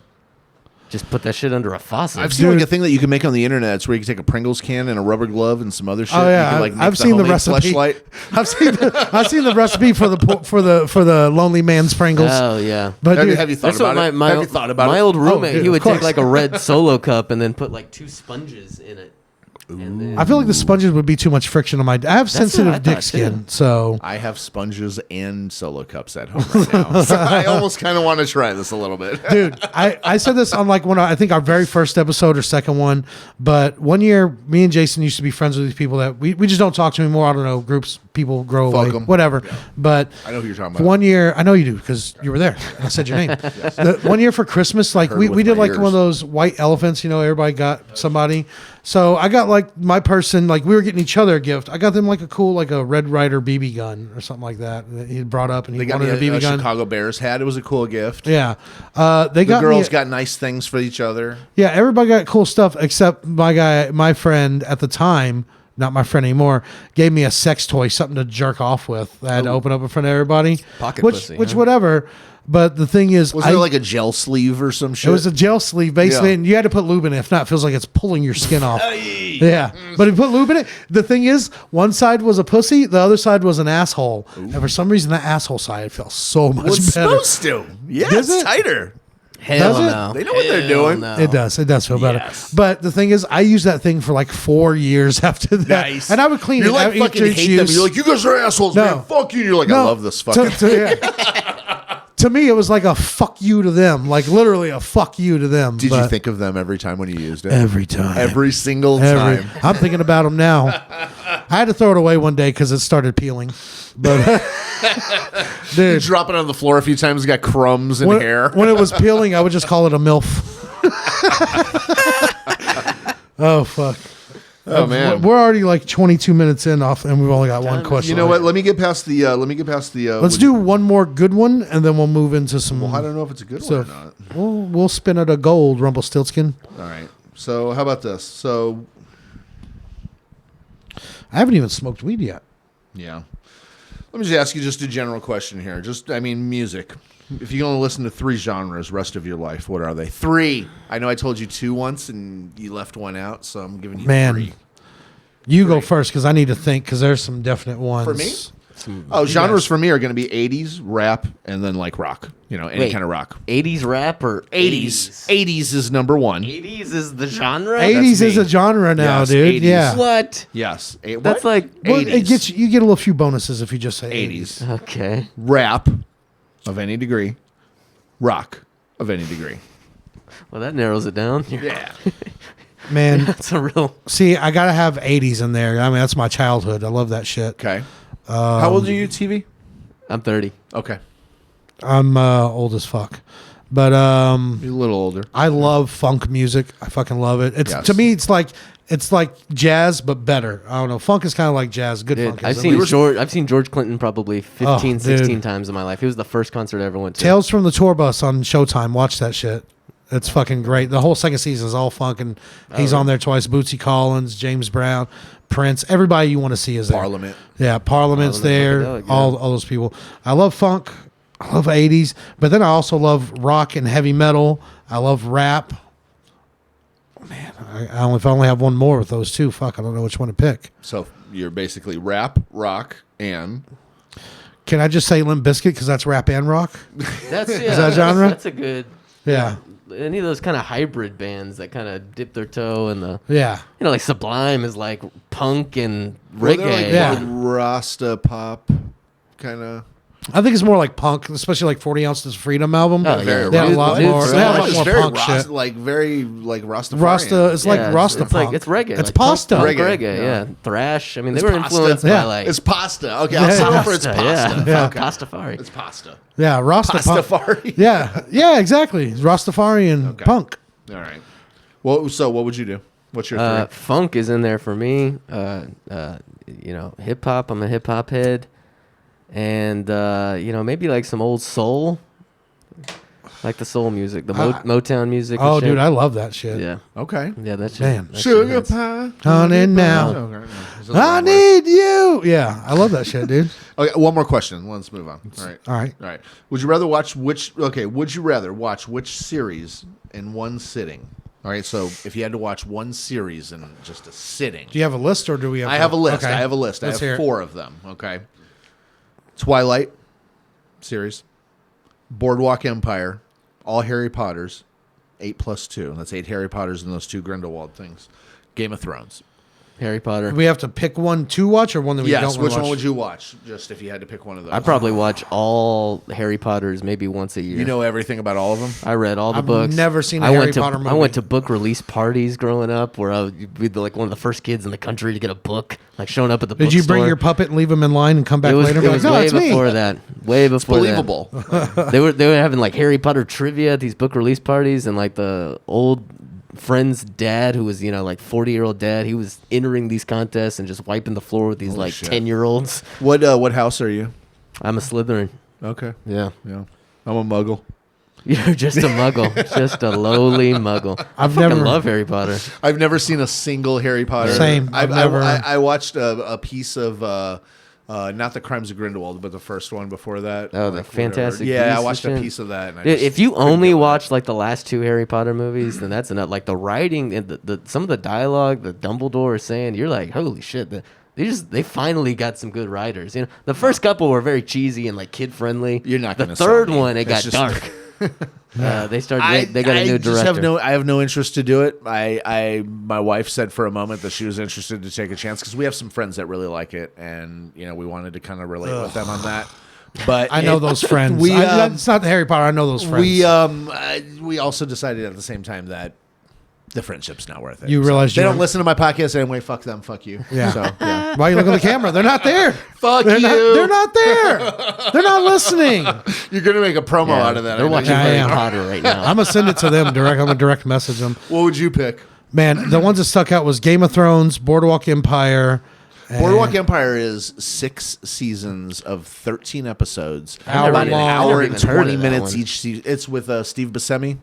Speaker 3: just put that shit under a faucet.
Speaker 2: I've seen like a thing that you can make on the internet. It's where you can take a Pringles can and a rubber glove and some other shit.
Speaker 1: oh yeah,
Speaker 2: you can, like, make
Speaker 1: I've seen the recipe.
Speaker 2: Fleshlight.
Speaker 1: I've seen the recipe for the lonely man's Pringles.
Speaker 3: Oh yeah.
Speaker 1: But dude,
Speaker 2: Have you thought
Speaker 3: That's
Speaker 2: about
Speaker 3: what
Speaker 2: it?
Speaker 3: my
Speaker 2: Have you thought about
Speaker 3: my
Speaker 2: it?
Speaker 3: old roommate,
Speaker 1: dude,
Speaker 3: he
Speaker 1: of
Speaker 3: would take
Speaker 1: course.
Speaker 3: like a red Solo cup and then put like 2 sponges in it. And then,
Speaker 1: I feel like the sponges would be too much friction on my. I have
Speaker 3: what I
Speaker 1: sensitive dick
Speaker 3: thought,
Speaker 1: skin,
Speaker 3: too.
Speaker 1: so
Speaker 2: I have sponges and Solo cups at home right now. So I almost kind of want to try this a little bit.
Speaker 1: dude, I said this on like I think our very first episode or second one, but one year me and Jason used to be friends with these people that we just don't talk to anymore. I don't know, groups, people grow
Speaker 2: Fuck
Speaker 1: away,
Speaker 2: 'em.
Speaker 1: whatever.
Speaker 2: Yeah.
Speaker 1: But
Speaker 2: I know who you're talking about.
Speaker 1: one year, I know you do because you were there. And I said your name. The one year for Christmas, like
Speaker 2: Heard
Speaker 1: we
Speaker 2: with
Speaker 1: did
Speaker 2: my
Speaker 1: like one of
Speaker 2: ears.
Speaker 1: those white elephants. You know, everybody got somebody. So I got like my person, like we were getting each other a gift. I got them like a cool, like a Red Ryder BB gun or something like that. He brought up and he
Speaker 2: They got
Speaker 1: wanted
Speaker 2: me
Speaker 1: a BB
Speaker 2: a
Speaker 1: gun.
Speaker 2: Chicago Bears hat. It was a cool gift.
Speaker 1: Yeah, they
Speaker 2: The
Speaker 1: got
Speaker 2: girls
Speaker 1: me,
Speaker 2: got nice things for each other.
Speaker 1: Yeah, everybody got cool stuff except my friend at the time, not my friend anymore, gave me a sex toy, something to jerk off with. I had to open up in front of everybody.
Speaker 3: Pocket
Speaker 1: which,
Speaker 3: pussy,
Speaker 1: which
Speaker 3: huh?
Speaker 1: whatever. But the thing is,
Speaker 2: Was there like a gel sleeve or some shit?
Speaker 1: it was a gel sleeve basically,
Speaker 2: Yeah.
Speaker 1: and you had to put lube in it. If not, it feels like it's pulling your skin off. Yeah, but if you put lube in it, the thing is, one side was a pussy, the other side was an asshole, and for some reason, that asshole side felt so much
Speaker 2: Well, it's
Speaker 1: better.
Speaker 2: supposed to. Yeah,
Speaker 1: Does
Speaker 2: it's
Speaker 1: it?
Speaker 2: tighter.
Speaker 3: Hell
Speaker 1: Does it?
Speaker 3: no.
Speaker 2: They know what they're
Speaker 3: Hell
Speaker 2: doing.
Speaker 3: no.
Speaker 1: It does feel better.
Speaker 2: Yes.
Speaker 1: But the thing is, I used that thing for like 4 years after that,
Speaker 2: Nice.
Speaker 1: and I would clean
Speaker 2: You're
Speaker 1: it.
Speaker 2: like
Speaker 1: I would eat
Speaker 2: fucking
Speaker 1: each
Speaker 2: hate them.
Speaker 1: use.
Speaker 2: You're like, you guys are assholes,
Speaker 1: No.
Speaker 2: man. Fuck you. And you're like, I
Speaker 1: No,
Speaker 2: love this fucking.
Speaker 1: To me, it was like a fuck you to them, like literally a fuck you to them.
Speaker 2: Did you
Speaker 1: But
Speaker 2: think of them every time when you used it?
Speaker 1: every time?
Speaker 2: Every single
Speaker 1: Every-
Speaker 2: time.
Speaker 1: I'm thinking about them now. I had to throw it away one day because it started peeling. But
Speaker 2: You
Speaker 1: dude,
Speaker 2: drop it on the floor a few times. It got crumbs and hair.
Speaker 1: when it was peeling, I would just call it a MILF. Oh fuck!
Speaker 2: Oh man.
Speaker 1: We're already like 22 minutes in off, and we've only got one question.
Speaker 2: You know what? Let me get past the.
Speaker 1: Let's do one more good one, and then we'll move into some.
Speaker 2: Well, I don't know if it's a good
Speaker 1: So-
Speaker 2: one or not.
Speaker 1: We'll spin it a gold, Rumpelstiltskin.
Speaker 2: All right. So how about this? So
Speaker 1: I haven't even smoked weed yet.
Speaker 2: yeah. Let me just ask you just a general question here. Music. If you're going to listen to 3 genres rest of your life, what are they? 3. I know I told you 2 once and you left one out, so I'm giving you 3.
Speaker 1: You go first because I need to think because there's some definite ones.
Speaker 2: For me? Genres for me are going to be 80s, rap, and then like rock. You know, any
Speaker 3: Wait.
Speaker 2: kind of rock.
Speaker 3: 80s rap or
Speaker 2: 80s. 80s is number 1.
Speaker 3: 80s is the genre?
Speaker 1: 80s is
Speaker 2: me.
Speaker 1: a genre now,
Speaker 2: Yes,
Speaker 1: dude.
Speaker 2: 80s.
Speaker 1: Yeah.
Speaker 3: What?
Speaker 2: Yes.
Speaker 3: That's like
Speaker 1: Well,
Speaker 2: 80s.
Speaker 1: you get a little few bonuses if you just say 80s.
Speaker 2: 80s.
Speaker 3: okay.
Speaker 2: Rap of any degree. Rock of any degree.
Speaker 3: Well, that narrows it down.
Speaker 2: Yeah.
Speaker 1: Man,
Speaker 3: That's a real.
Speaker 1: see, I gotta have 80s in there. I mean, that's my childhood. I love that shit.
Speaker 2: Okay. How old are you, TV?
Speaker 3: I'm 30.
Speaker 2: Okay.
Speaker 1: I'm old as fuck, but
Speaker 2: You're a little older.
Speaker 1: I love funk music. I fucking love it. It's
Speaker 2: Yes.
Speaker 1: to me, it's like jazz but better. I don't know. Funk is kind of like jazz. Good
Speaker 3: Dude,
Speaker 1: funk.
Speaker 3: I've
Speaker 1: is.
Speaker 3: seen George Clinton probably 15,
Speaker 1: Oh,
Speaker 3: 16
Speaker 1: dude.
Speaker 3: times in my life. He was the first concert I ever went to.
Speaker 1: Tales from the Tour Bus on Showtime. Watch that shit. It's fucking great. The whole second season is all funk, and he's on there twice. Bootsy Collins, James Brown, Prince. Everybody you want to see is there.
Speaker 2: Parliament.
Speaker 1: Yeah, Parliament's there.
Speaker 3: Funkadelic, yeah.
Speaker 1: All those people. I love funk. I love 80s, but then I also love rock and heavy metal. I love rap. Man, if I only have one more with those two, fuck, I don't know which one to pick.
Speaker 2: So you're basically rap, rock, and
Speaker 1: Can I just say Limp Bizkit because that's rap and rock?
Speaker 3: That's
Speaker 1: that genre?
Speaker 3: That's a good.
Speaker 1: Yeah,
Speaker 3: Any of those kind of hybrid bands that kind of dip their toe in the.
Speaker 1: yeah.
Speaker 3: Like Sublime is like punk and
Speaker 2: Well,
Speaker 3: reggae.
Speaker 2: they're like
Speaker 1: Yeah.
Speaker 2: Rasta pop kind of.
Speaker 1: I think it's more like punk, especially like 40 Ounces of Freedom album.
Speaker 3: Oh, yeah.
Speaker 1: They have a lot more. They have a lot more
Speaker 2: very
Speaker 1: punk shit.
Speaker 2: like very like Rastafarian.
Speaker 1: Rasta, it's like Rasta
Speaker 3: it's
Speaker 1: punk.
Speaker 3: like it's reggae.
Speaker 1: It's
Speaker 3: like
Speaker 1: pasta.
Speaker 3: punk
Speaker 2: Reggae,
Speaker 3: yeah. Thrash. I mean, they
Speaker 2: It's
Speaker 3: were
Speaker 2: pasta.
Speaker 3: influenced
Speaker 1: Yeah.
Speaker 3: by like
Speaker 2: It's pasta. Okay, I'll settle for it's pasta.
Speaker 3: Yeah,
Speaker 2: Okay.
Speaker 3: Pastafari.
Speaker 2: It's pasta.
Speaker 1: Yeah, Rasta punk.
Speaker 2: Pastafari.
Speaker 1: Yeah, exactly. Rastafarian punk.
Speaker 2: All right. Well, so what would you do? What's your three?
Speaker 3: Funk is in there for me. Hip hop. I'm a hip hop head, and maybe like some old soul, like the soul music, the Motown music.
Speaker 1: Oh,
Speaker 3: and shit.
Speaker 1: dude, I love that shit.
Speaker 3: Yeah,
Speaker 2: Okay.
Speaker 3: yeah, that's
Speaker 1: Man.
Speaker 2: Sugar pie.
Speaker 1: Honey now.
Speaker 2: Okay.
Speaker 1: I need you. Yeah, I love that shit, dude.
Speaker 2: Okay, one more question. Let's move on. All right.
Speaker 1: All right.
Speaker 2: All right. Would you rather watch which? Okay. Would you rather watch which series in one sitting? All right. So if you had to watch one series in just a sitting,
Speaker 1: Do you have a list or do we have
Speaker 2: I have a list.
Speaker 1: Okay.
Speaker 2: I have a list.
Speaker 1: Let's
Speaker 2: I
Speaker 1: hear
Speaker 2: have
Speaker 1: it.
Speaker 2: 4 of them. Okay. Twilight series, Boardwalk Empire, all Harry Potters, 8+2. That's 8 Harry Potters and those 2 Grindelwald things. Game of Thrones.
Speaker 3: Harry Potter.
Speaker 1: Do we have to pick one to watch or one that we
Speaker 2: Yes.
Speaker 1: don't want
Speaker 2: Which
Speaker 1: to watch?
Speaker 2: one would you watch? Just if you had to pick one of those.
Speaker 3: I probably watch all Harry Potters maybe once a year.
Speaker 2: You know everything about all of them.
Speaker 3: I read all the
Speaker 1: I've
Speaker 3: books.
Speaker 1: never seen a
Speaker 3: I
Speaker 1: Harry
Speaker 3: went to,
Speaker 1: Potter movie.
Speaker 3: I went to book release parties growing up where I would be like one of the first kids in the country to get a book, like showing up at the
Speaker 1: Did you
Speaker 3: bookstore.
Speaker 1: bring your puppet and leave him in line and come back
Speaker 3: It was,
Speaker 1: later?
Speaker 3: it
Speaker 1: And be
Speaker 3: was
Speaker 1: like, no,
Speaker 3: way
Speaker 1: it's me.
Speaker 3: before that. Way before
Speaker 2: Believable.
Speaker 3: that. They were having like Harry Potter trivia at these book release parties, and like the old friend's dad, who was like 40-year-old dad, he was entering these contests and just wiping the floor with these
Speaker 2: Holy
Speaker 3: like
Speaker 2: shit.
Speaker 3: 10-year-olds.
Speaker 2: What house are you?
Speaker 3: I'm a Slytherin.
Speaker 2: Okay.
Speaker 3: Yeah,
Speaker 2: Yeah. I'm a Muggle.
Speaker 3: you're just a Muggle, just a lowly Muggle. I
Speaker 1: I've
Speaker 3: fucking
Speaker 1: never-
Speaker 3: love Harry Potter.
Speaker 2: I've never seen a single Harry Potter.
Speaker 1: Same. I've never-
Speaker 2: I watched a piece of not the Crimes of Grindelwald, but the first one before that.
Speaker 3: Oh, the Fantastic
Speaker 2: Yeah,
Speaker 3: Beasts
Speaker 2: I
Speaker 3: and
Speaker 2: watched a
Speaker 3: shit.
Speaker 2: piece of that. And I
Speaker 3: Dude,
Speaker 2: just
Speaker 3: if you
Speaker 2: couldn't
Speaker 3: only
Speaker 2: get with it.
Speaker 3: watch like the last 2 Harry Potter movies, then that's enough. Like the writing and the some of the dialogue that Dumbledore is saying, you're like, holy shit! They finally got some good writers. The first couple were very cheesy and like kid friendly.
Speaker 2: You're not
Speaker 3: The
Speaker 2: gonna sell
Speaker 3: third
Speaker 2: me.
Speaker 3: one, it got
Speaker 2: It's just-
Speaker 3: dark. They started. They got a new
Speaker 2: just
Speaker 3: director.
Speaker 2: I have no interest to do it. My wife said for a moment that she was interested to take a chance because we have some friends that really like it, and we wanted to kind of relate with them on that. But
Speaker 1: I know those friends. It's not the Harry Potter. I know those friends.
Speaker 2: We also decided at the same time that the friendship's not worth it.
Speaker 1: You realize
Speaker 2: they
Speaker 1: you
Speaker 2: don't
Speaker 1: weren't-
Speaker 2: listen to my podcast anyway. Fuck them. Fuck you.
Speaker 1: Yeah.
Speaker 2: So, yeah.
Speaker 1: Why are you looking at the camera? They're not there.
Speaker 2: Fuck
Speaker 1: They're
Speaker 2: you.
Speaker 1: They're not there. They're not listening.
Speaker 2: You're gonna make a promo
Speaker 3: Yeah,
Speaker 2: out of that.
Speaker 3: They're
Speaker 2: I know.
Speaker 3: watching
Speaker 1: Yeah, I
Speaker 3: Harry
Speaker 1: am.
Speaker 3: Potter right now.
Speaker 1: I'm gonna send it to them direct. I'm gonna direct message them.
Speaker 2: What would you pick?
Speaker 1: Man, the ones that stuck out was Game of Thrones, Boardwalk Empire. and-
Speaker 2: Boardwalk Empire is 6 seasons of 13 episodes,
Speaker 1: Hour
Speaker 2: about an
Speaker 1: long.
Speaker 2: hour
Speaker 3: I
Speaker 2: and
Speaker 3: never even heard
Speaker 2: 20
Speaker 3: of that
Speaker 2: minutes
Speaker 3: one.
Speaker 2: each season. It's with Steve Buscemi,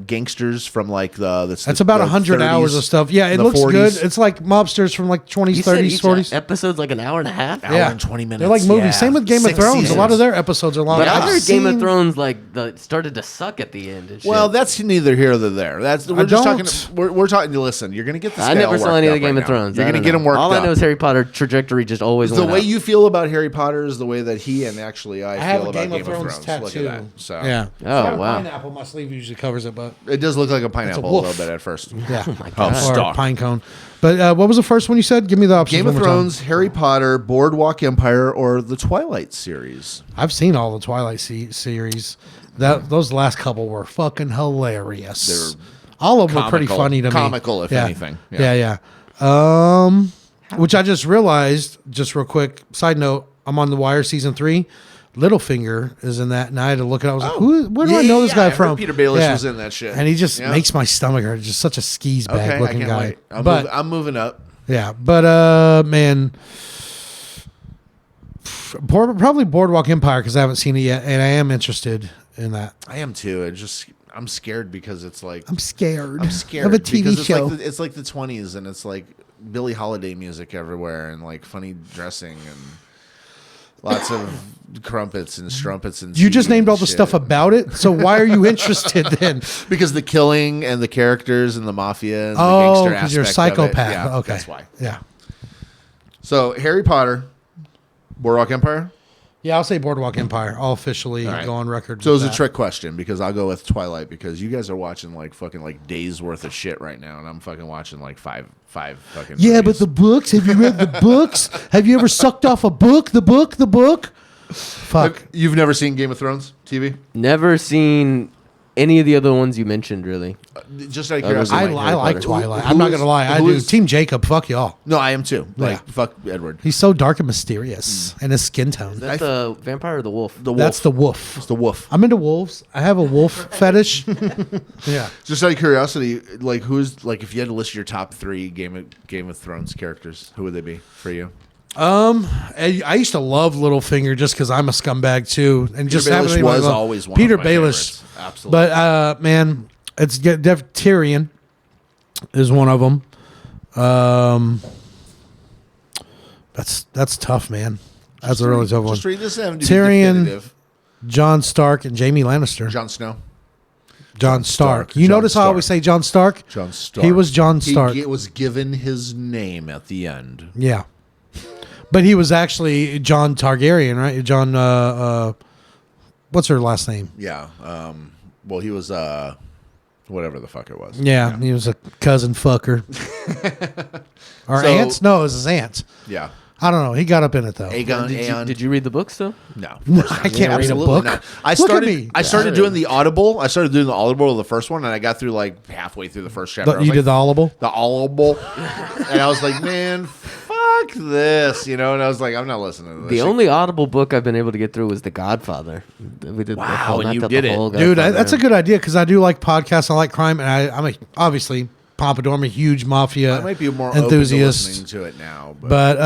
Speaker 2: gangsters from like
Speaker 1: That's about 100 hours of stuff. Yeah, it
Speaker 2: the
Speaker 1: looks
Speaker 2: 40s.
Speaker 1: good. It's like mobsters from like 20s,
Speaker 3: You said
Speaker 1: 30s,
Speaker 3: each
Speaker 1: 40s.
Speaker 3: episode's like an hour and a half.
Speaker 2: Hour and 20 minutes.
Speaker 1: They're like movies.
Speaker 2: yeah.
Speaker 1: Same with Game of
Speaker 2: 6
Speaker 1: Thrones.
Speaker 2: seasons.
Speaker 1: A lot of their episodes are long.
Speaker 3: But I
Speaker 1: I've
Speaker 3: heard Game of
Speaker 1: seen-
Speaker 3: Thrones started to suck at the end. And shit.
Speaker 2: Well, that's neither here nor there. We're just
Speaker 1: don't-
Speaker 2: talking. We're talking. Listen, you're gonna get this.
Speaker 3: I
Speaker 2: guy
Speaker 3: never
Speaker 2: all
Speaker 3: saw
Speaker 2: worked
Speaker 3: any of
Speaker 2: up
Speaker 3: the Game
Speaker 2: right
Speaker 3: of
Speaker 2: now.
Speaker 3: Thrones.
Speaker 2: You're
Speaker 3: I
Speaker 2: gonna
Speaker 3: don't
Speaker 2: get
Speaker 3: know.
Speaker 2: him worked
Speaker 3: All
Speaker 2: up.
Speaker 3: I know is Harry Potter trajectory just always
Speaker 2: The
Speaker 3: went
Speaker 2: way
Speaker 3: up.
Speaker 2: you feel about Harry Potter is the way that he and actually I
Speaker 1: have
Speaker 2: feel
Speaker 1: a
Speaker 2: about
Speaker 1: Game of Thrones
Speaker 2: Look
Speaker 1: tattoo.
Speaker 2: at that. So
Speaker 1: Yeah.
Speaker 3: Oh,
Speaker 1: Got a
Speaker 3: wow.
Speaker 1: Pineapple. My sleeve usually covers it, but
Speaker 2: it does look like a pineapple a
Speaker 1: wolf.
Speaker 2: little bit at first.
Speaker 1: yeah.
Speaker 3: Oh my god.
Speaker 2: Oh,
Speaker 1: Or
Speaker 2: stop.
Speaker 1: pine cone. But what was the first one you said? Give me the options.
Speaker 2: Game
Speaker 1: one
Speaker 2: of
Speaker 1: more time.
Speaker 2: Thrones, Harry Potter, Boardwalk Empire, or the Twilight series.
Speaker 1: I've seen all the Twilight series. Those last couple were fucking hilarious.
Speaker 2: They're
Speaker 1: all of them were pretty
Speaker 2: comical.
Speaker 1: funny to me.
Speaker 2: Comical, if
Speaker 1: Yeah.
Speaker 2: anything.
Speaker 1: Yeah. Which I just realized, just real quick, side note, I'm on The Wire season 3. Littlefinger is in that, and I had to look it up. I was like, where do I know this guy
Speaker 2: I heard
Speaker 1: from?
Speaker 2: Peter Baelish was in that shit.
Speaker 1: And he just
Speaker 2: Yeah.
Speaker 1: makes my stomach hurt. Just such a skis bag
Speaker 2: Okay, I
Speaker 1: looking
Speaker 2: can't
Speaker 1: guy.
Speaker 2: wait.
Speaker 1: But
Speaker 2: I'm moving up.
Speaker 1: yeah, but man, probably Boardwalk Empire because I haven't seen it yet, and I am interested in that.
Speaker 2: I am too. I'm scared because it's like
Speaker 1: I'm scared.
Speaker 2: I'm scared
Speaker 1: of a TV
Speaker 2: because
Speaker 1: show.
Speaker 2: it's like the 20s and it's like Billie Holiday music everywhere and like funny dressing and lots of crumpets and strumpets and
Speaker 1: You just
Speaker 2: tea
Speaker 1: named all
Speaker 2: and
Speaker 1: the
Speaker 2: shit.
Speaker 1: stuff about it, so why are you interested then?
Speaker 2: Because the killing and the characters and the mafia and the
Speaker 1: Oh,
Speaker 2: gangster
Speaker 1: because you're a
Speaker 2: aspect of it.
Speaker 1: psychopath.
Speaker 2: Yeah,
Speaker 1: Okay,
Speaker 2: that's why.
Speaker 1: Yeah,
Speaker 2: So Harry Potter, Boardwalk Empire.
Speaker 1: yeah. I'll say Boardwalk Empire. I'll officially
Speaker 2: All right.
Speaker 1: go on record.
Speaker 2: So
Speaker 1: with
Speaker 2: it's a
Speaker 1: that.
Speaker 2: trick question because I'll go with Twilight because you guys are watching like fucking like days worth of shit right now, and I'm fucking watching like five fucking.
Speaker 1: Yeah,
Speaker 2: movies.
Speaker 1: but the books. Have you read the books? Have you ever sucked off a book? The book. Fuck.
Speaker 2: You've never seen Game of Thrones TV?
Speaker 3: Never seen any of the other ones you mentioned, really.
Speaker 2: Just out of
Speaker 3: Other than
Speaker 2: curiosity.
Speaker 1: I like
Speaker 3: Potter.
Speaker 1: Twilight.
Speaker 2: Who
Speaker 1: I'm not
Speaker 2: is-
Speaker 1: gonna lie. I
Speaker 2: who
Speaker 1: do.
Speaker 2: is-
Speaker 1: Team Jacob. Fuck y'all.
Speaker 2: No, I am too. Like,
Speaker 1: Yeah.
Speaker 2: fuck Edward.
Speaker 1: He's so dark and mysterious, and his skin tone.
Speaker 3: Is that the vampire or the wolf?
Speaker 2: The wolf.
Speaker 1: That's the wolf.
Speaker 2: It's the wolf.
Speaker 1: I'm into wolves. I have a wolf fetish. Yeah.
Speaker 2: Just out of curiosity, like who's like if you had to list your top 3 Game of Thrones characters, who would they be for you?
Speaker 1: I used to love Littlefinger just because I'm a scumbag too, and just
Speaker 2: Baelish
Speaker 1: having
Speaker 2: was always one
Speaker 1: Peter
Speaker 2: of my
Speaker 1: Baelish.
Speaker 2: favorites. Absolutely.
Speaker 1: But man, it's Tyrion is one of them. That's tough, man. That's a really tough one.
Speaker 2: Just read this and do
Speaker 1: Tyrion,
Speaker 2: definitive.
Speaker 1: Jon Stark, and Jaime Lannister.
Speaker 2: Jon Snow.
Speaker 1: Jon Stark. You
Speaker 2: Jon
Speaker 1: notice how I
Speaker 2: Stark.
Speaker 1: always say Jon Stark?
Speaker 2: Jon Stark.
Speaker 1: He was Jon Stark.
Speaker 2: He was given his name at the end.
Speaker 1: Yeah. But he was actually Jon Targaryen, right? Jon, what's her last name?
Speaker 2: Yeah. Well, he was whatever the fuck it was.
Speaker 1: Yeah, he was a cousin fucker. Or
Speaker 2: So-
Speaker 1: aunts? No, it was his aunt.
Speaker 2: Yeah.
Speaker 1: I don't know. He got up in it, though.
Speaker 2: Aegon.
Speaker 3: Did you read the books, though?
Speaker 2: No.
Speaker 1: I can't read a
Speaker 2: Absolutely
Speaker 1: book.
Speaker 2: not. I
Speaker 1: Look
Speaker 2: started.
Speaker 1: at me.
Speaker 2: I started doing the Audible. I started doing the Audible of the first one, and I got through like halfway through the first chapter. I was
Speaker 1: You
Speaker 2: like,
Speaker 1: did the Audible?
Speaker 2: the Audible, and I was like, man, fuck this, And I was like, I'm not listening to this.
Speaker 3: The only Audible book I've been able to get through was The Godfather. We did
Speaker 2: Wow,
Speaker 3: the whole,
Speaker 2: and
Speaker 3: knocked
Speaker 2: you
Speaker 3: out
Speaker 2: did
Speaker 3: the
Speaker 2: it.
Speaker 3: whole
Speaker 1: Dude,
Speaker 3: Godfather.
Speaker 1: that's a good idea because I do like podcasts. I like crime, and I'm obviously Pompadour. I'm a huge mafia
Speaker 2: I might be more
Speaker 1: enthusiast.
Speaker 2: open to listening to it now.
Speaker 1: But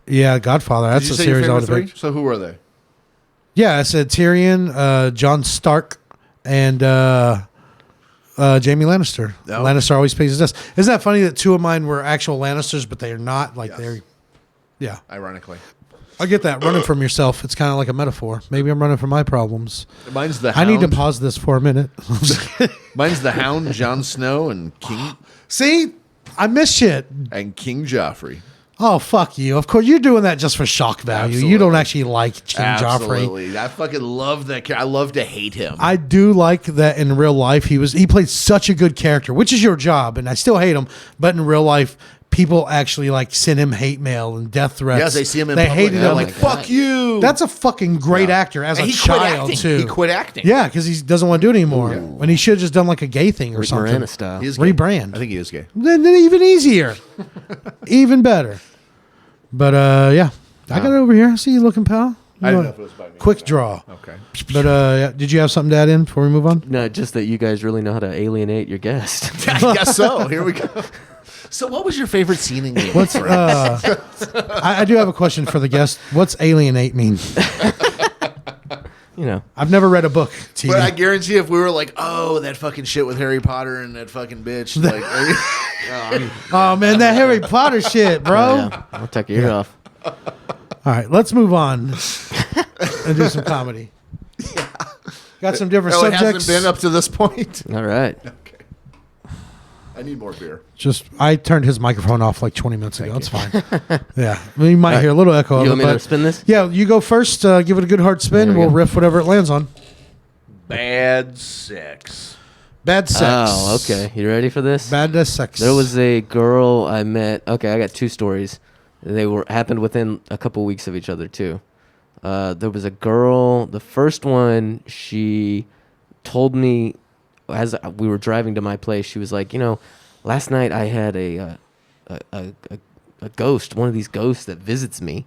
Speaker 1: yeah, Godfather. That's
Speaker 2: did you
Speaker 1: a
Speaker 2: say your
Speaker 1: series I
Speaker 2: favorite
Speaker 1: would
Speaker 2: three?
Speaker 1: pick.
Speaker 2: So who were they?
Speaker 1: Yeah, I said Tyrion, Jon Stark, and Jaime Lannister.
Speaker 2: Oh.
Speaker 1: Lannister always pays his debts. Isn't that funny that 2 of mine were actual Lannisters, but they're not? Like
Speaker 2: Yes.
Speaker 1: they're, yeah.
Speaker 2: Ironically,
Speaker 1: I get that. Running from yourself. It's kind of like a metaphor. Maybe I'm running from my problems.
Speaker 2: mine's the
Speaker 1: I
Speaker 2: Hound.
Speaker 1: need to pause this for a minute.
Speaker 2: Mine's the Hound, Jon Snow, and
Speaker 1: See? I miss shit.
Speaker 2: King Joffrey.
Speaker 1: Oh, fuck you. Of course, you're doing that just for shock value. You don't
Speaker 2: Absolutely.
Speaker 1: actually like King Joffrey.
Speaker 2: Absolutely, I fucking love that character. I love to hate him.
Speaker 1: I do like that in real life. He played such a good character, which is your job, and I still hate him. But in real life, people actually like send him hate mail and death threats.
Speaker 2: Yes, they see him in
Speaker 1: They
Speaker 2: public.
Speaker 1: hated
Speaker 2: and they're
Speaker 1: him.
Speaker 2: like, "Fuck you."
Speaker 1: That's a fucking great actor as
Speaker 2: And
Speaker 1: a
Speaker 2: he quit
Speaker 1: child
Speaker 2: acting.
Speaker 1: too.
Speaker 2: He quit acting.
Speaker 1: Yeah, because he doesn't want to do it anymore. When he should have just done like a gay thing or
Speaker 3: Rick
Speaker 1: something.
Speaker 3: Moranis style.
Speaker 2: He is gay.
Speaker 1: Rebrand.
Speaker 2: I think he is gay.
Speaker 1: Then even easier, even better. But yeah, I got it over here. I see you looking, pal.
Speaker 2: I didn't know if it was by me.
Speaker 1: Quick draw.
Speaker 2: Okay.
Speaker 1: But yeah, did you have something to add in before we move on?
Speaker 3: No, just that you guys really know how to alienate your guest.
Speaker 2: I guess so. Here we go. So, what was your favorite scene in Game of
Speaker 1: What's
Speaker 2: Thrones?
Speaker 1: I do have a question for the guest. What's alienate mean?
Speaker 3: You know,
Speaker 1: I've never read a book. TV.
Speaker 2: But I guarantee if we were like, oh, that fucking shit with Harry Potter and that fucking bitch, like,
Speaker 1: Oh man, that Harry Potter shit, bro.
Speaker 3: yeah, I'll take your ear off.
Speaker 1: All right, let's move on and do some comedy. Got some different
Speaker 2: oh, it
Speaker 1: subjects.
Speaker 2: hasn't been up to this point.
Speaker 3: All right.
Speaker 2: Okay. I need more beer.
Speaker 1: Just I turned his microphone off like 20 minutes ago. It's fine. Yeah, you might hear a little echo.
Speaker 3: You
Speaker 1: of
Speaker 3: want
Speaker 1: it,
Speaker 3: me to
Speaker 1: but
Speaker 3: spin this?
Speaker 1: yeah, you go first. Give it a good hard spin.
Speaker 3: There we
Speaker 1: We'll
Speaker 3: go.
Speaker 1: riff whatever it lands on.
Speaker 2: Bad sex.
Speaker 1: Bad sex.
Speaker 3: Oh, okay. You ready for this?
Speaker 1: Bad sex.
Speaker 3: There was a girl I met. Okay, I got 2 stories. They happened within a couple weeks of each other too. There was a girl. The first one, she told me as we were driving to my place. She was like, last night I had a ghost, one of these ghosts that visits me,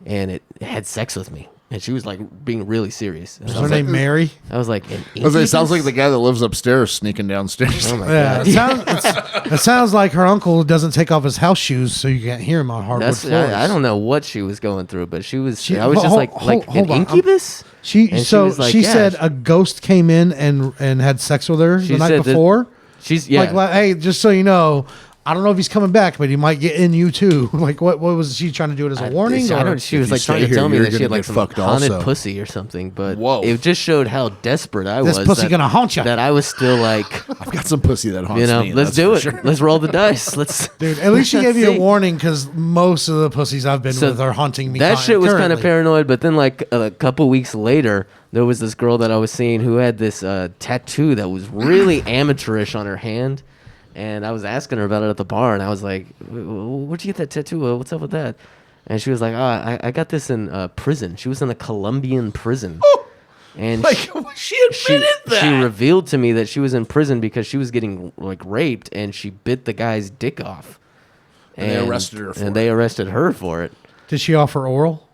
Speaker 3: and it had sex with me. And she was like being really serious. And
Speaker 1: Is
Speaker 3: I
Speaker 1: her
Speaker 3: was
Speaker 1: name
Speaker 3: like,
Speaker 1: Mary?
Speaker 3: I was like,
Speaker 2: It sounds like the guy that lives upstairs sneaking downstairs.
Speaker 3: Oh my
Speaker 1: Yeah,
Speaker 3: god.
Speaker 1: it sounds like her uncle doesn't take off his house shoes so you can't hear him on hardwood
Speaker 3: That's
Speaker 1: floors.
Speaker 3: I don't know what she was going through, but I was just
Speaker 1: hold-
Speaker 3: like
Speaker 1: hold
Speaker 3: an
Speaker 1: on.
Speaker 3: incubus.
Speaker 1: She
Speaker 3: And
Speaker 1: so
Speaker 3: was like,
Speaker 1: she
Speaker 3: yeah,
Speaker 1: said a ghost came in and had sex with her
Speaker 3: She
Speaker 1: the night
Speaker 3: said that-
Speaker 1: before.
Speaker 3: She's yeah.
Speaker 1: Like, hey, just so you know, I don't know if he's coming back, but he might get in you too. Like, what was she trying to do it as a warning?
Speaker 3: I
Speaker 1: or-
Speaker 3: don't. She was
Speaker 2: If
Speaker 3: like
Speaker 2: you
Speaker 3: trying
Speaker 2: stay
Speaker 3: to tell
Speaker 2: here,
Speaker 3: me
Speaker 2: you're
Speaker 3: that she had
Speaker 2: gonna
Speaker 3: like
Speaker 2: get
Speaker 3: some
Speaker 2: fucked
Speaker 3: haunted
Speaker 2: also.
Speaker 3: pussy or something. But
Speaker 2: Whoa.
Speaker 3: it just showed how desperate I
Speaker 1: This
Speaker 3: was.
Speaker 1: pussy
Speaker 3: that-
Speaker 1: gonna haunt ya.
Speaker 3: That I was still like,
Speaker 2: I've got some pussy that haunts me.
Speaker 3: let's
Speaker 2: that's
Speaker 3: do
Speaker 2: for
Speaker 3: it.
Speaker 2: sure.
Speaker 3: Let's roll the dice. Let's.
Speaker 1: Dude, at least she gave you a
Speaker 3: See?
Speaker 1: warning because most of the pussies I've been
Speaker 3: So
Speaker 1: with are haunting me.
Speaker 3: That shit was kind of
Speaker 1: currently.
Speaker 3: paranoid. But then like a couple weeks later, there was this girl that I was seeing who had this tattoo that was really amateurish on her hand. And I was asking her about it at the bar, and I was like, "Where'd you get that tattoo? What's up with that?" And she was like, I got this in prison. She was in a Colombian prison. And
Speaker 2: she admitted that.
Speaker 3: She revealed to me that she was in prison because she was getting like raped, and she bit the guy's dick off.
Speaker 2: And they arrested her for it.
Speaker 3: And they arrested her for it.
Speaker 1: Did she offer oral?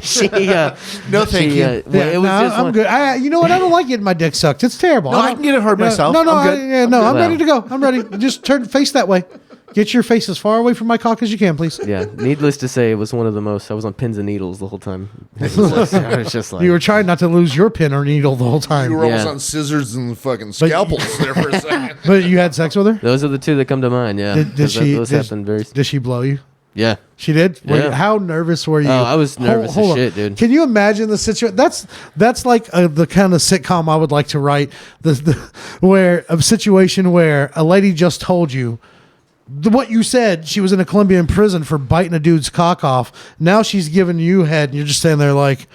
Speaker 3: she
Speaker 2: no, thank you.
Speaker 1: I'm good. You know what? I don't like getting my dick sucked. It's terrible.
Speaker 2: No, I can get it hard myself.
Speaker 1: No,
Speaker 2: I'm good.
Speaker 1: I'm ready to go. I'm ready. Just face that way. Get your face as far away from my cock as you can, please.
Speaker 3: Yeah. Needless to say, it was one of the most. I was on pins and needles the whole time. I was just like,
Speaker 1: you were trying not to lose your pin or needle the whole time.
Speaker 2: You were almost on scissors and fucking scalpels there for a second.
Speaker 1: But you had sex with her?
Speaker 3: Those are the two that come to mind. Yeah.
Speaker 1: Did she blow you?
Speaker 3: Yeah.
Speaker 1: She did?
Speaker 3: Yeah.
Speaker 1: How nervous were you?
Speaker 3: Oh, I was nervous as shit, dude.
Speaker 1: Can you imagine the situation? That's like the kind of sitcom I would like to write. Where a situation where a lady just told you what you said. She was in a Colombian prison for biting a dude's cock off. Now she's giving you head, and you're just standing there like,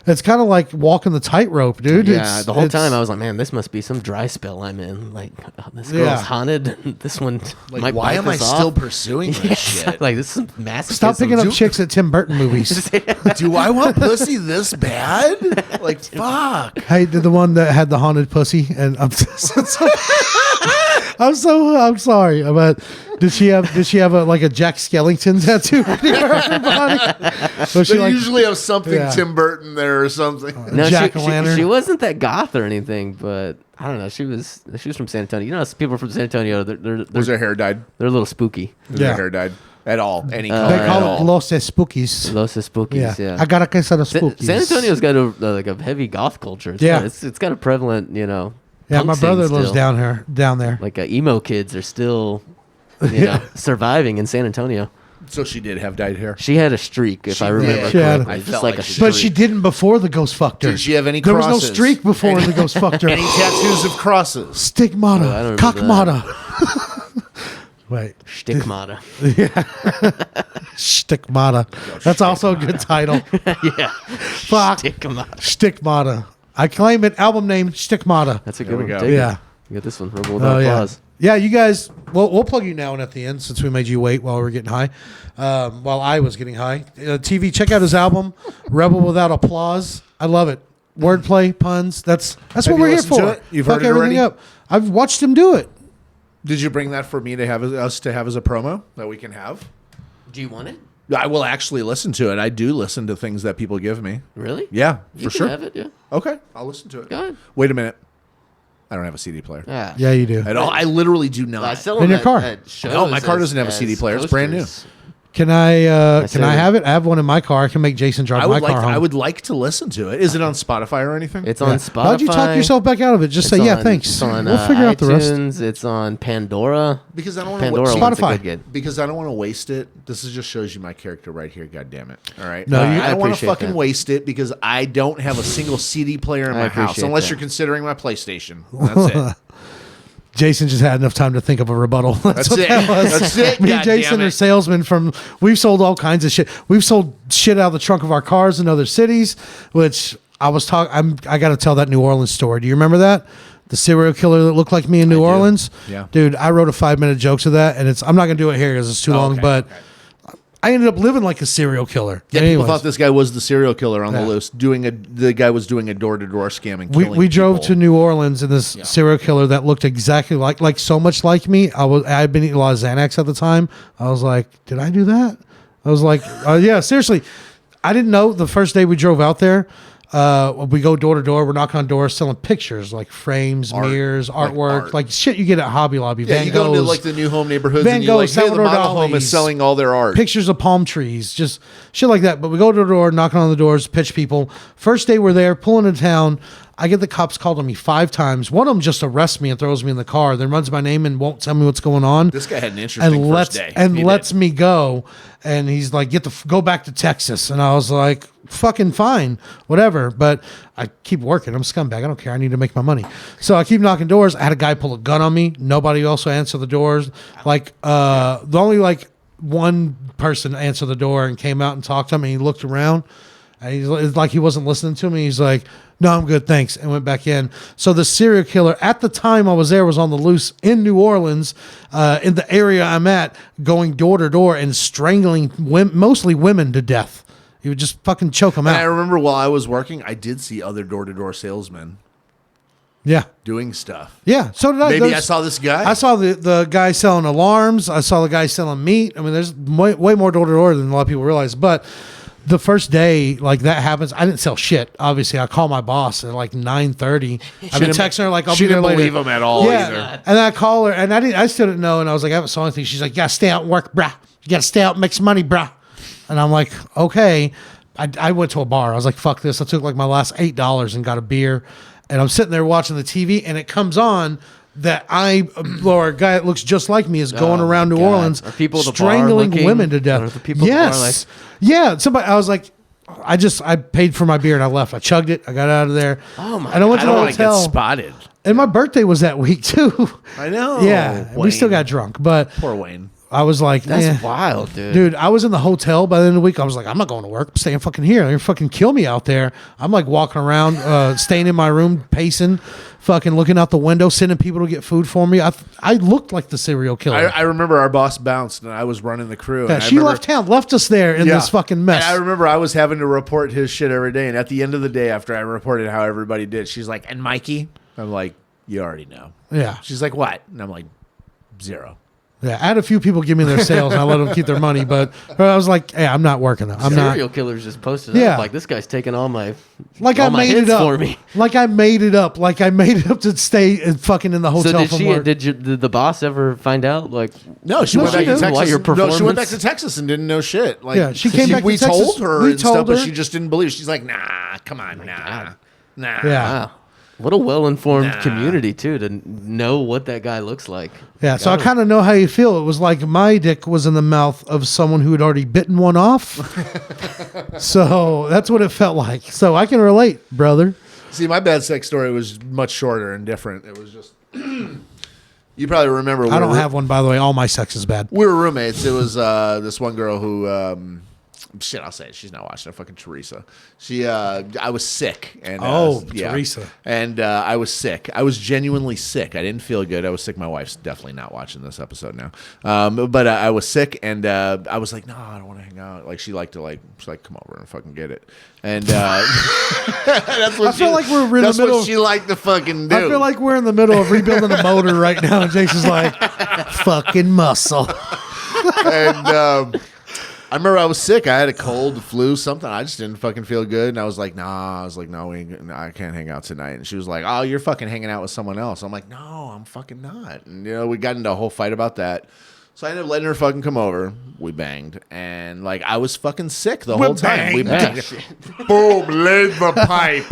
Speaker 1: it's kind of like walking the tightrope, dude.
Speaker 3: Yeah, the whole time I was like, man, this must be some dry spell I'm in. Like, this girl's haunted. This one might
Speaker 2: why am I still
Speaker 3: off.
Speaker 2: pursuing this shit?
Speaker 3: Like, this is massive.
Speaker 1: Stop picking up chicks at Tim Burton movies.
Speaker 2: Do I want pussy this bad? Like, fuck.
Speaker 1: Hey, the one that had the haunted pussy, and I'm sorry, but did she have a Jack Skellington tattoo anywhere on her body? So
Speaker 2: they usually have something Tim Burton there or something.
Speaker 3: No,
Speaker 1: Jack-o'-lantern.
Speaker 3: she wasn't that goth or anything, but I don't know. She was from San Antonio. You know, people from San Antonio,
Speaker 2: Was her hair dyed?
Speaker 3: They're a little spooky.
Speaker 2: Was her hair dyed? At all. Any color
Speaker 1: they
Speaker 2: at
Speaker 1: call
Speaker 2: all.
Speaker 1: it Los Spookies.
Speaker 3: Los Spookies, yeah.
Speaker 1: I got a case of the Spookies.
Speaker 3: San Antonio's got a heavy goth culture. It's got a prevalent,
Speaker 1: Yeah,
Speaker 3: punk
Speaker 1: my brother
Speaker 3: scene
Speaker 1: lives
Speaker 3: still.
Speaker 1: down there.
Speaker 3: Like emo kids are still, surviving in San Antonio.
Speaker 2: So she did have dyed hair.
Speaker 3: She had a streak, if I remember
Speaker 1: She had-
Speaker 3: correctly.
Speaker 2: I
Speaker 3: Just
Speaker 2: felt
Speaker 3: like
Speaker 2: like
Speaker 3: a
Speaker 2: she
Speaker 3: streak.
Speaker 1: But she didn't before the ghost fucked her.
Speaker 2: Did she have any
Speaker 1: There
Speaker 2: crosses?
Speaker 1: was no streak before the ghost fucked her.
Speaker 2: Any tattoos of crosses?
Speaker 1: Stigmata.
Speaker 3: I don't remember
Speaker 1: Cockmata. Wait.
Speaker 3: Stigmata.
Speaker 1: Stigmata. That's also a good title.
Speaker 3: Yeah.
Speaker 1: Fuck.
Speaker 3: Stigmata.
Speaker 1: Stigmata. I claim it. Album name, Stigmata.
Speaker 3: That's a
Speaker 2: There
Speaker 3: good
Speaker 2: we
Speaker 3: one.
Speaker 2: go.
Speaker 3: Take
Speaker 1: Yeah.
Speaker 3: it. You got this one. Rebel without applause.
Speaker 1: Yeah, you guys, we'll plug you now and at the end since we made you wait while we were getting high. While I was getting high. TV, check out his album, Rebel Without Applause. I love it. Wordplay, puns. That's what
Speaker 2: you
Speaker 1: we're here
Speaker 2: listened to
Speaker 1: for.
Speaker 2: it? You've
Speaker 1: Fuck
Speaker 2: heard it
Speaker 1: everything
Speaker 2: already?
Speaker 1: up. I've watched him do it.
Speaker 2: Did you bring that for me to have us to have as a promo that we can have?
Speaker 3: Do you want it?
Speaker 2: I will actually listen to it. I do listen to things that people give me.
Speaker 3: Really?
Speaker 2: Yeah,
Speaker 3: You
Speaker 2: for
Speaker 3: can
Speaker 2: sure.
Speaker 3: have it, yeah.
Speaker 2: Okay, I'll listen to it.
Speaker 3: Go ahead.
Speaker 2: Wait a minute. I don't have a CD player
Speaker 3: Ah.
Speaker 1: Yeah, you do.
Speaker 2: at all. I literally do
Speaker 3: I
Speaker 2: not.
Speaker 3: sell
Speaker 1: In
Speaker 3: them
Speaker 1: your
Speaker 3: at-
Speaker 1: car.
Speaker 3: at shows
Speaker 2: No, my car doesn't have a
Speaker 3: as
Speaker 2: CD player. It's brand new.
Speaker 3: coasters.
Speaker 1: Can I
Speaker 3: said
Speaker 1: have it? I have one in my car. I can make Jason drive my car home.
Speaker 2: I would like to listen to it. Is it on Spotify or anything?
Speaker 3: It's
Speaker 1: Yeah.
Speaker 3: on Spotify.
Speaker 1: How'd you talk yourself back out of it? Just say, yeah, thanks.
Speaker 3: It's on
Speaker 1: We'll figure out the rest.
Speaker 3: iTunes, It's on Pandora.
Speaker 2: because I don't want to.
Speaker 3: Pandora
Speaker 1: Spotify.
Speaker 3: one's a good gig.
Speaker 2: Because I don't want to waste it. This just shows you my character right here. God damn it! All right.
Speaker 1: No,
Speaker 2: I
Speaker 1: you-
Speaker 2: don't want to
Speaker 3: appreciate
Speaker 2: fucking
Speaker 3: that.
Speaker 2: waste it because I don't have a single CD player in
Speaker 3: I
Speaker 2: my house
Speaker 3: appreciate
Speaker 2: unless
Speaker 3: that.
Speaker 2: you're considering my PlayStation. That's it.
Speaker 1: Jason just had enough time to think of a rebuttal. That's what
Speaker 2: it.
Speaker 1: that was.
Speaker 2: That's it.
Speaker 1: Me and
Speaker 2: God
Speaker 1: Jason
Speaker 2: damn
Speaker 1: are
Speaker 2: it.
Speaker 1: salesmen from. We've sold all kinds of shit. We've sold shit out of the trunk of our cars in other cities. Which I was talking. I got to tell that New Orleans story. Do you remember that? The serial killer that looked like me in New Orleans.
Speaker 2: Yeah.
Speaker 1: dude. I wrote a 5-minute joke to that, and I'm not gonna do it here because it's too long.
Speaker 2: okay,
Speaker 1: But I ended up living like a serial killer.
Speaker 2: Yeah,
Speaker 1: Anyways.
Speaker 2: people thought this guy was the serial killer on
Speaker 1: Yeah.
Speaker 2: the loose. The guy was doing a door-to-door scam and killing
Speaker 1: We drove
Speaker 2: people.
Speaker 1: to New Orleans and this serial killer that looked exactly like so much like me. I'd been eating a lot of Xanax at the time. I was like, did I do that? I was like, yeah, seriously. I didn't know the first day we drove out there. We go door to door. We're knocking on doors, selling pictures like frames,
Speaker 2: Art.
Speaker 1: mirrors,
Speaker 2: Like
Speaker 1: artwork,
Speaker 2: art.
Speaker 1: like shit you get at Hobby Lobby.
Speaker 2: Yeah,
Speaker 1: Van
Speaker 2: you go into
Speaker 1: Goghs,
Speaker 2: like the new home neighborhoods
Speaker 1: Van
Speaker 2: and you're like,
Speaker 1: Goghs,
Speaker 2: hey, the
Speaker 1: Salvador
Speaker 2: model home is
Speaker 1: Dali's,
Speaker 2: selling all their art.
Speaker 1: pictures of palm trees, just shit like that. But we go door to door, knocking on the doors, pitch people. First day we're there, pulling into town. I get the cops called on me 5 times. One of them just arrests me and throws me in the car, then runs my name and won't tell me what's going on.
Speaker 2: This guy had an interesting
Speaker 1: and
Speaker 2: first day.
Speaker 1: lets me go. And he's like, go back to Texas. And I was like, fucking fine, whatever. But I keep working. I'm a scumbag. I don't care. I need to make my money. So I keep knocking doors. I had a guy pull a gun on me. Nobody else will answer the doors. Like the only like one person answered the door and came out and talked to me. He looked around. And it's like he wasn't listening to me. He's like, no, I'm good, thanks, and went back in. So the serial killer, at the time I was there, was on the loose in New Orleans, in the area I'm at, going door to door and strangling mostly women to death. He would just fucking choke them out.
Speaker 2: And I remember while I was working, I did see other door-to-door salesmen
Speaker 1: Yeah.
Speaker 2: doing stuff.
Speaker 1: Yeah. So did I.
Speaker 2: Maybe I saw this guy.
Speaker 1: I saw the guy selling alarms. I saw the guy selling meat. I mean, there's way more door to door than a lot of people realize. But the first day like that happens, I didn't sell shit. Obviously, I call my boss at like 9:30. I've been texting her like I'll be there later.
Speaker 2: She didn't believe him at all either.
Speaker 1: And I call her and I still didn't know. And I was like, I haven't saw anything. She's like, you gotta stay out and work, brah. You gotta stay out and make some money, brah. And I'm like, okay. I went to a bar. I was like, fuck this. I took like my last $8 and got a beer. And I'm sitting there watching the TV, and it comes on that or a guy that looks just like me is going around New Orleans,
Speaker 3: Are people at the bar
Speaker 1: strangling
Speaker 3: looking?
Speaker 1: women to death.
Speaker 3: Are the people at the bar like-
Speaker 1: Yeah. Somebody. I was like, I paid for my beer and I left. I chugged it. I got out of there.
Speaker 3: Oh my!
Speaker 1: And I went
Speaker 2: I
Speaker 1: to
Speaker 2: don't
Speaker 1: the
Speaker 2: want to get
Speaker 1: hotel.
Speaker 2: spotted.
Speaker 1: And my birthday was that week too.
Speaker 2: I know.
Speaker 1: Yeah, we still
Speaker 2: Wayne.
Speaker 1: got drunk, but
Speaker 2: Poor Wayne.
Speaker 1: I was like,
Speaker 3: That's wild, dude.
Speaker 1: Dude, I was in the hotel by the end of the week. I was like, I'm not going to work. I'm staying fucking here. They're going to fucking kill me out there. I'm like walking around, staying in my room, pacing, fucking looking out the window, sending people to get food for me. I looked like the serial killer.
Speaker 2: I remember our boss bounced and I was running the crew.
Speaker 1: Yeah,
Speaker 2: and
Speaker 1: she left town, left us there in this fucking mess.
Speaker 2: And I remember I was having to report his shit every day. And at the end of the day, after I reported how everybody did, she's like, and Mikey? I'm like, you already know.
Speaker 1: Yeah.
Speaker 2: She's like, what? And I'm like, 0.
Speaker 1: Yeah, I had a few people give me their sales, and I let them keep their money, but I was like, hey, I'm not working though. I'm not.
Speaker 3: Serial killers just posted
Speaker 1: Yeah.
Speaker 3: up like this guy's taking all my
Speaker 1: Like
Speaker 3: all
Speaker 1: I
Speaker 3: my
Speaker 1: made
Speaker 3: hits
Speaker 1: it up
Speaker 3: for me.
Speaker 1: Like I made it up. Like I made it up to stay fucking in the hotel
Speaker 3: So did
Speaker 1: from
Speaker 3: she?
Speaker 1: work.
Speaker 3: Did the boss ever find out? Like,
Speaker 2: No, she
Speaker 1: No,
Speaker 2: went
Speaker 1: she
Speaker 2: back to
Speaker 1: didn't.
Speaker 2: Texas.
Speaker 3: Why, your
Speaker 2: No, she went
Speaker 3: performance?
Speaker 2: back to Texas and didn't know shit. Like,
Speaker 1: Yeah, she came back to
Speaker 2: we
Speaker 1: Texas.
Speaker 2: told her
Speaker 1: We
Speaker 2: and stuff,
Speaker 1: told
Speaker 2: but
Speaker 1: her.
Speaker 2: she just didn't believe. She's like, nah, come on, nah.
Speaker 1: Yeah.
Speaker 3: wow, what a well-informed
Speaker 2: Nah.
Speaker 3: community too to know what that guy looks like.
Speaker 1: Yeah, so I kind of know how you feel. It was like my dick was in the mouth of someone who had already bitten one off. So that's what it felt like. So I can relate, brother.
Speaker 2: See, my bad sex story was much shorter and different. It was just, you probably remember.
Speaker 1: I don't have one, by the way. All my sex is bad.
Speaker 2: We were roommates. It was this one girl who, shit, I'll say it. She's not watching it. Fucking Teresa. I was sick. And
Speaker 1: Teresa.
Speaker 2: And I was sick. I was genuinely sick. I didn't feel good. I was sick. My wife's definitely not watching this episode now. But I was sick, and I was like, no, I don't want to hang out. Like, she's like, come over and fucking get it. And that's what
Speaker 1: I feel like we're in the
Speaker 2: that's
Speaker 1: middle.
Speaker 2: what she liked to fucking do.
Speaker 1: I feel like we're in the middle of rebuilding a motor right now, and Jason's like, fucking muscle.
Speaker 2: And I remember I was sick. I had a cold, the flu, something. I just didn't fucking feel good. And I was like, nah. I was like, no, I can't hang out tonight. And she was like, oh, you're fucking hanging out with someone else. I'm like, no, I'm fucking not. And, we got into a whole fight about that. So I ended up letting her fucking come over. We banged. And, like, I was fucking sick the whole time. We banged. Boom, laid the pipe.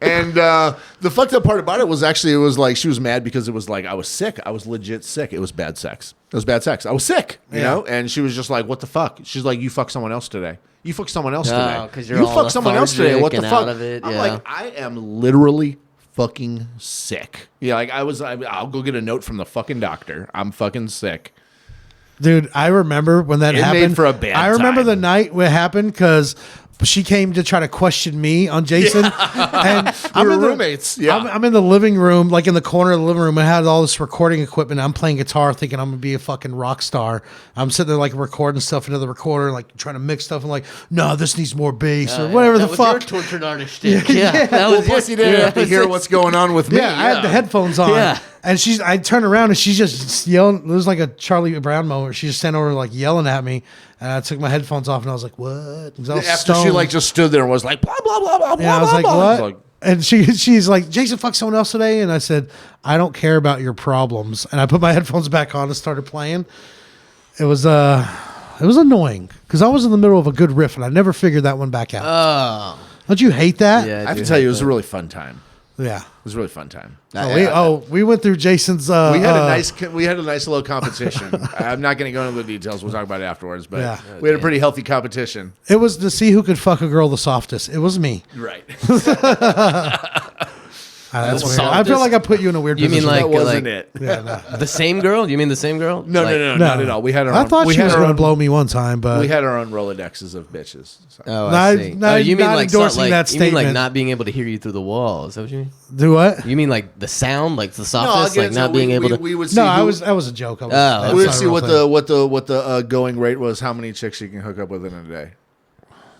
Speaker 2: And the fucked up part about it was actually, it was like she was mad because it was like I was sick. I was legit sick. It was bad sex. It was bad sex. I was sick, you know? And she was just like, what the fuck? She's like, you fucked someone else today. You fucked someone else today.
Speaker 3: 'cause you're
Speaker 2: you
Speaker 3: all
Speaker 2: fucked someone else today. What the
Speaker 3: lethargic and
Speaker 2: fuck?
Speaker 3: out of it,
Speaker 2: I'm
Speaker 3: yeah.
Speaker 2: like, I am literally fucking sick. Yeah, like I'll go get a note from the fucking doctor. I'm fucking sick.
Speaker 1: Dude, I remember when that
Speaker 2: It made
Speaker 1: happened.
Speaker 2: for a bad
Speaker 1: I remember
Speaker 2: time.
Speaker 1: the night when it happened because she came to try to question me on Jason. And
Speaker 2: We were
Speaker 1: in the-
Speaker 2: roommates. Yeah.
Speaker 1: I'm in the living room, like in the corner of the living room. I had all this recording equipment. I'm playing guitar thinking I'm going to be a fucking rock star. I'm sitting there like recording stuff into the recorder, like trying to mix stuff. I'm like, no, this needs more bass or whatever
Speaker 3: that
Speaker 1: the
Speaker 3: was
Speaker 1: fuck.
Speaker 3: Your tortured artist shtick. Yeah, that
Speaker 2: Well,
Speaker 3: was
Speaker 2: plus you didn't have to hear what's going on with me.
Speaker 1: Yeah, I had the headphones on.
Speaker 3: Yeah.
Speaker 1: And I turn around and she's just yelling. There was like a Charlie Brown moment. She just standing over like yelling at me. And I took my headphones off and I was like, what? 'Cause I was
Speaker 2: After she
Speaker 1: stoned.
Speaker 2: like just stood there and was like, blah, blah, blah, blah,
Speaker 1: Yeah, I was
Speaker 2: blah,
Speaker 1: like,
Speaker 2: blah.
Speaker 1: what?
Speaker 2: Like,
Speaker 1: and she's like, Jason fucked someone else today? And I said, I don't care about your problems. And I put my headphones back on and started playing. It was annoying because I was in the middle of a good riff and I never figured that one back out.
Speaker 3: Oh,
Speaker 1: Don't you hate that?
Speaker 3: yeah.
Speaker 2: I have to tell you, it was a really fun time.
Speaker 1: Yeah.
Speaker 2: It was a really fun time.
Speaker 1: We went through Jason's.
Speaker 2: We had a nice little competition. I'm not going to go into the details. We'll talk about it afterwards. But
Speaker 1: Yeah.
Speaker 2: we had a pretty healthy competition.
Speaker 1: It was to see who could fuck a girl the softest. It was me.
Speaker 2: Right.
Speaker 1: That's
Speaker 3: The
Speaker 1: weird. I
Speaker 3: softest?
Speaker 1: feel like I put you in a weird
Speaker 3: You mean
Speaker 1: position.
Speaker 3: like
Speaker 2: That wasn't
Speaker 3: like
Speaker 2: it.
Speaker 1: Yeah, no.
Speaker 3: the same girl? You mean the same girl?
Speaker 2: No,
Speaker 3: Like-
Speaker 2: no, not at all. We had our
Speaker 1: I
Speaker 2: own.
Speaker 1: thought
Speaker 2: we
Speaker 1: she
Speaker 2: had
Speaker 1: was
Speaker 2: our
Speaker 1: going to
Speaker 2: own-
Speaker 1: blow me one time, but
Speaker 2: We had our own Rolodexes of bitches. So.
Speaker 3: Oh,
Speaker 1: Not-
Speaker 3: I see.
Speaker 1: not-
Speaker 3: You mean
Speaker 1: not
Speaker 3: like
Speaker 1: endorsing
Speaker 3: like,
Speaker 1: that
Speaker 3: You mean like
Speaker 1: statement.
Speaker 3: not being able to hear you through the wall? Is that what you mean?
Speaker 1: do what?
Speaker 3: You mean like the sound, like the
Speaker 2: I'll
Speaker 3: softness,
Speaker 2: get
Speaker 3: like
Speaker 2: into
Speaker 3: not
Speaker 2: it.
Speaker 3: being able to.
Speaker 2: We would see
Speaker 1: No,
Speaker 2: who-
Speaker 1: that was a joke. I was,
Speaker 3: Oh,
Speaker 1: that's
Speaker 2: We would
Speaker 1: not a
Speaker 2: see
Speaker 1: real
Speaker 2: what
Speaker 1: thing.
Speaker 2: the going rate was. How many chicks you can hook up with in a day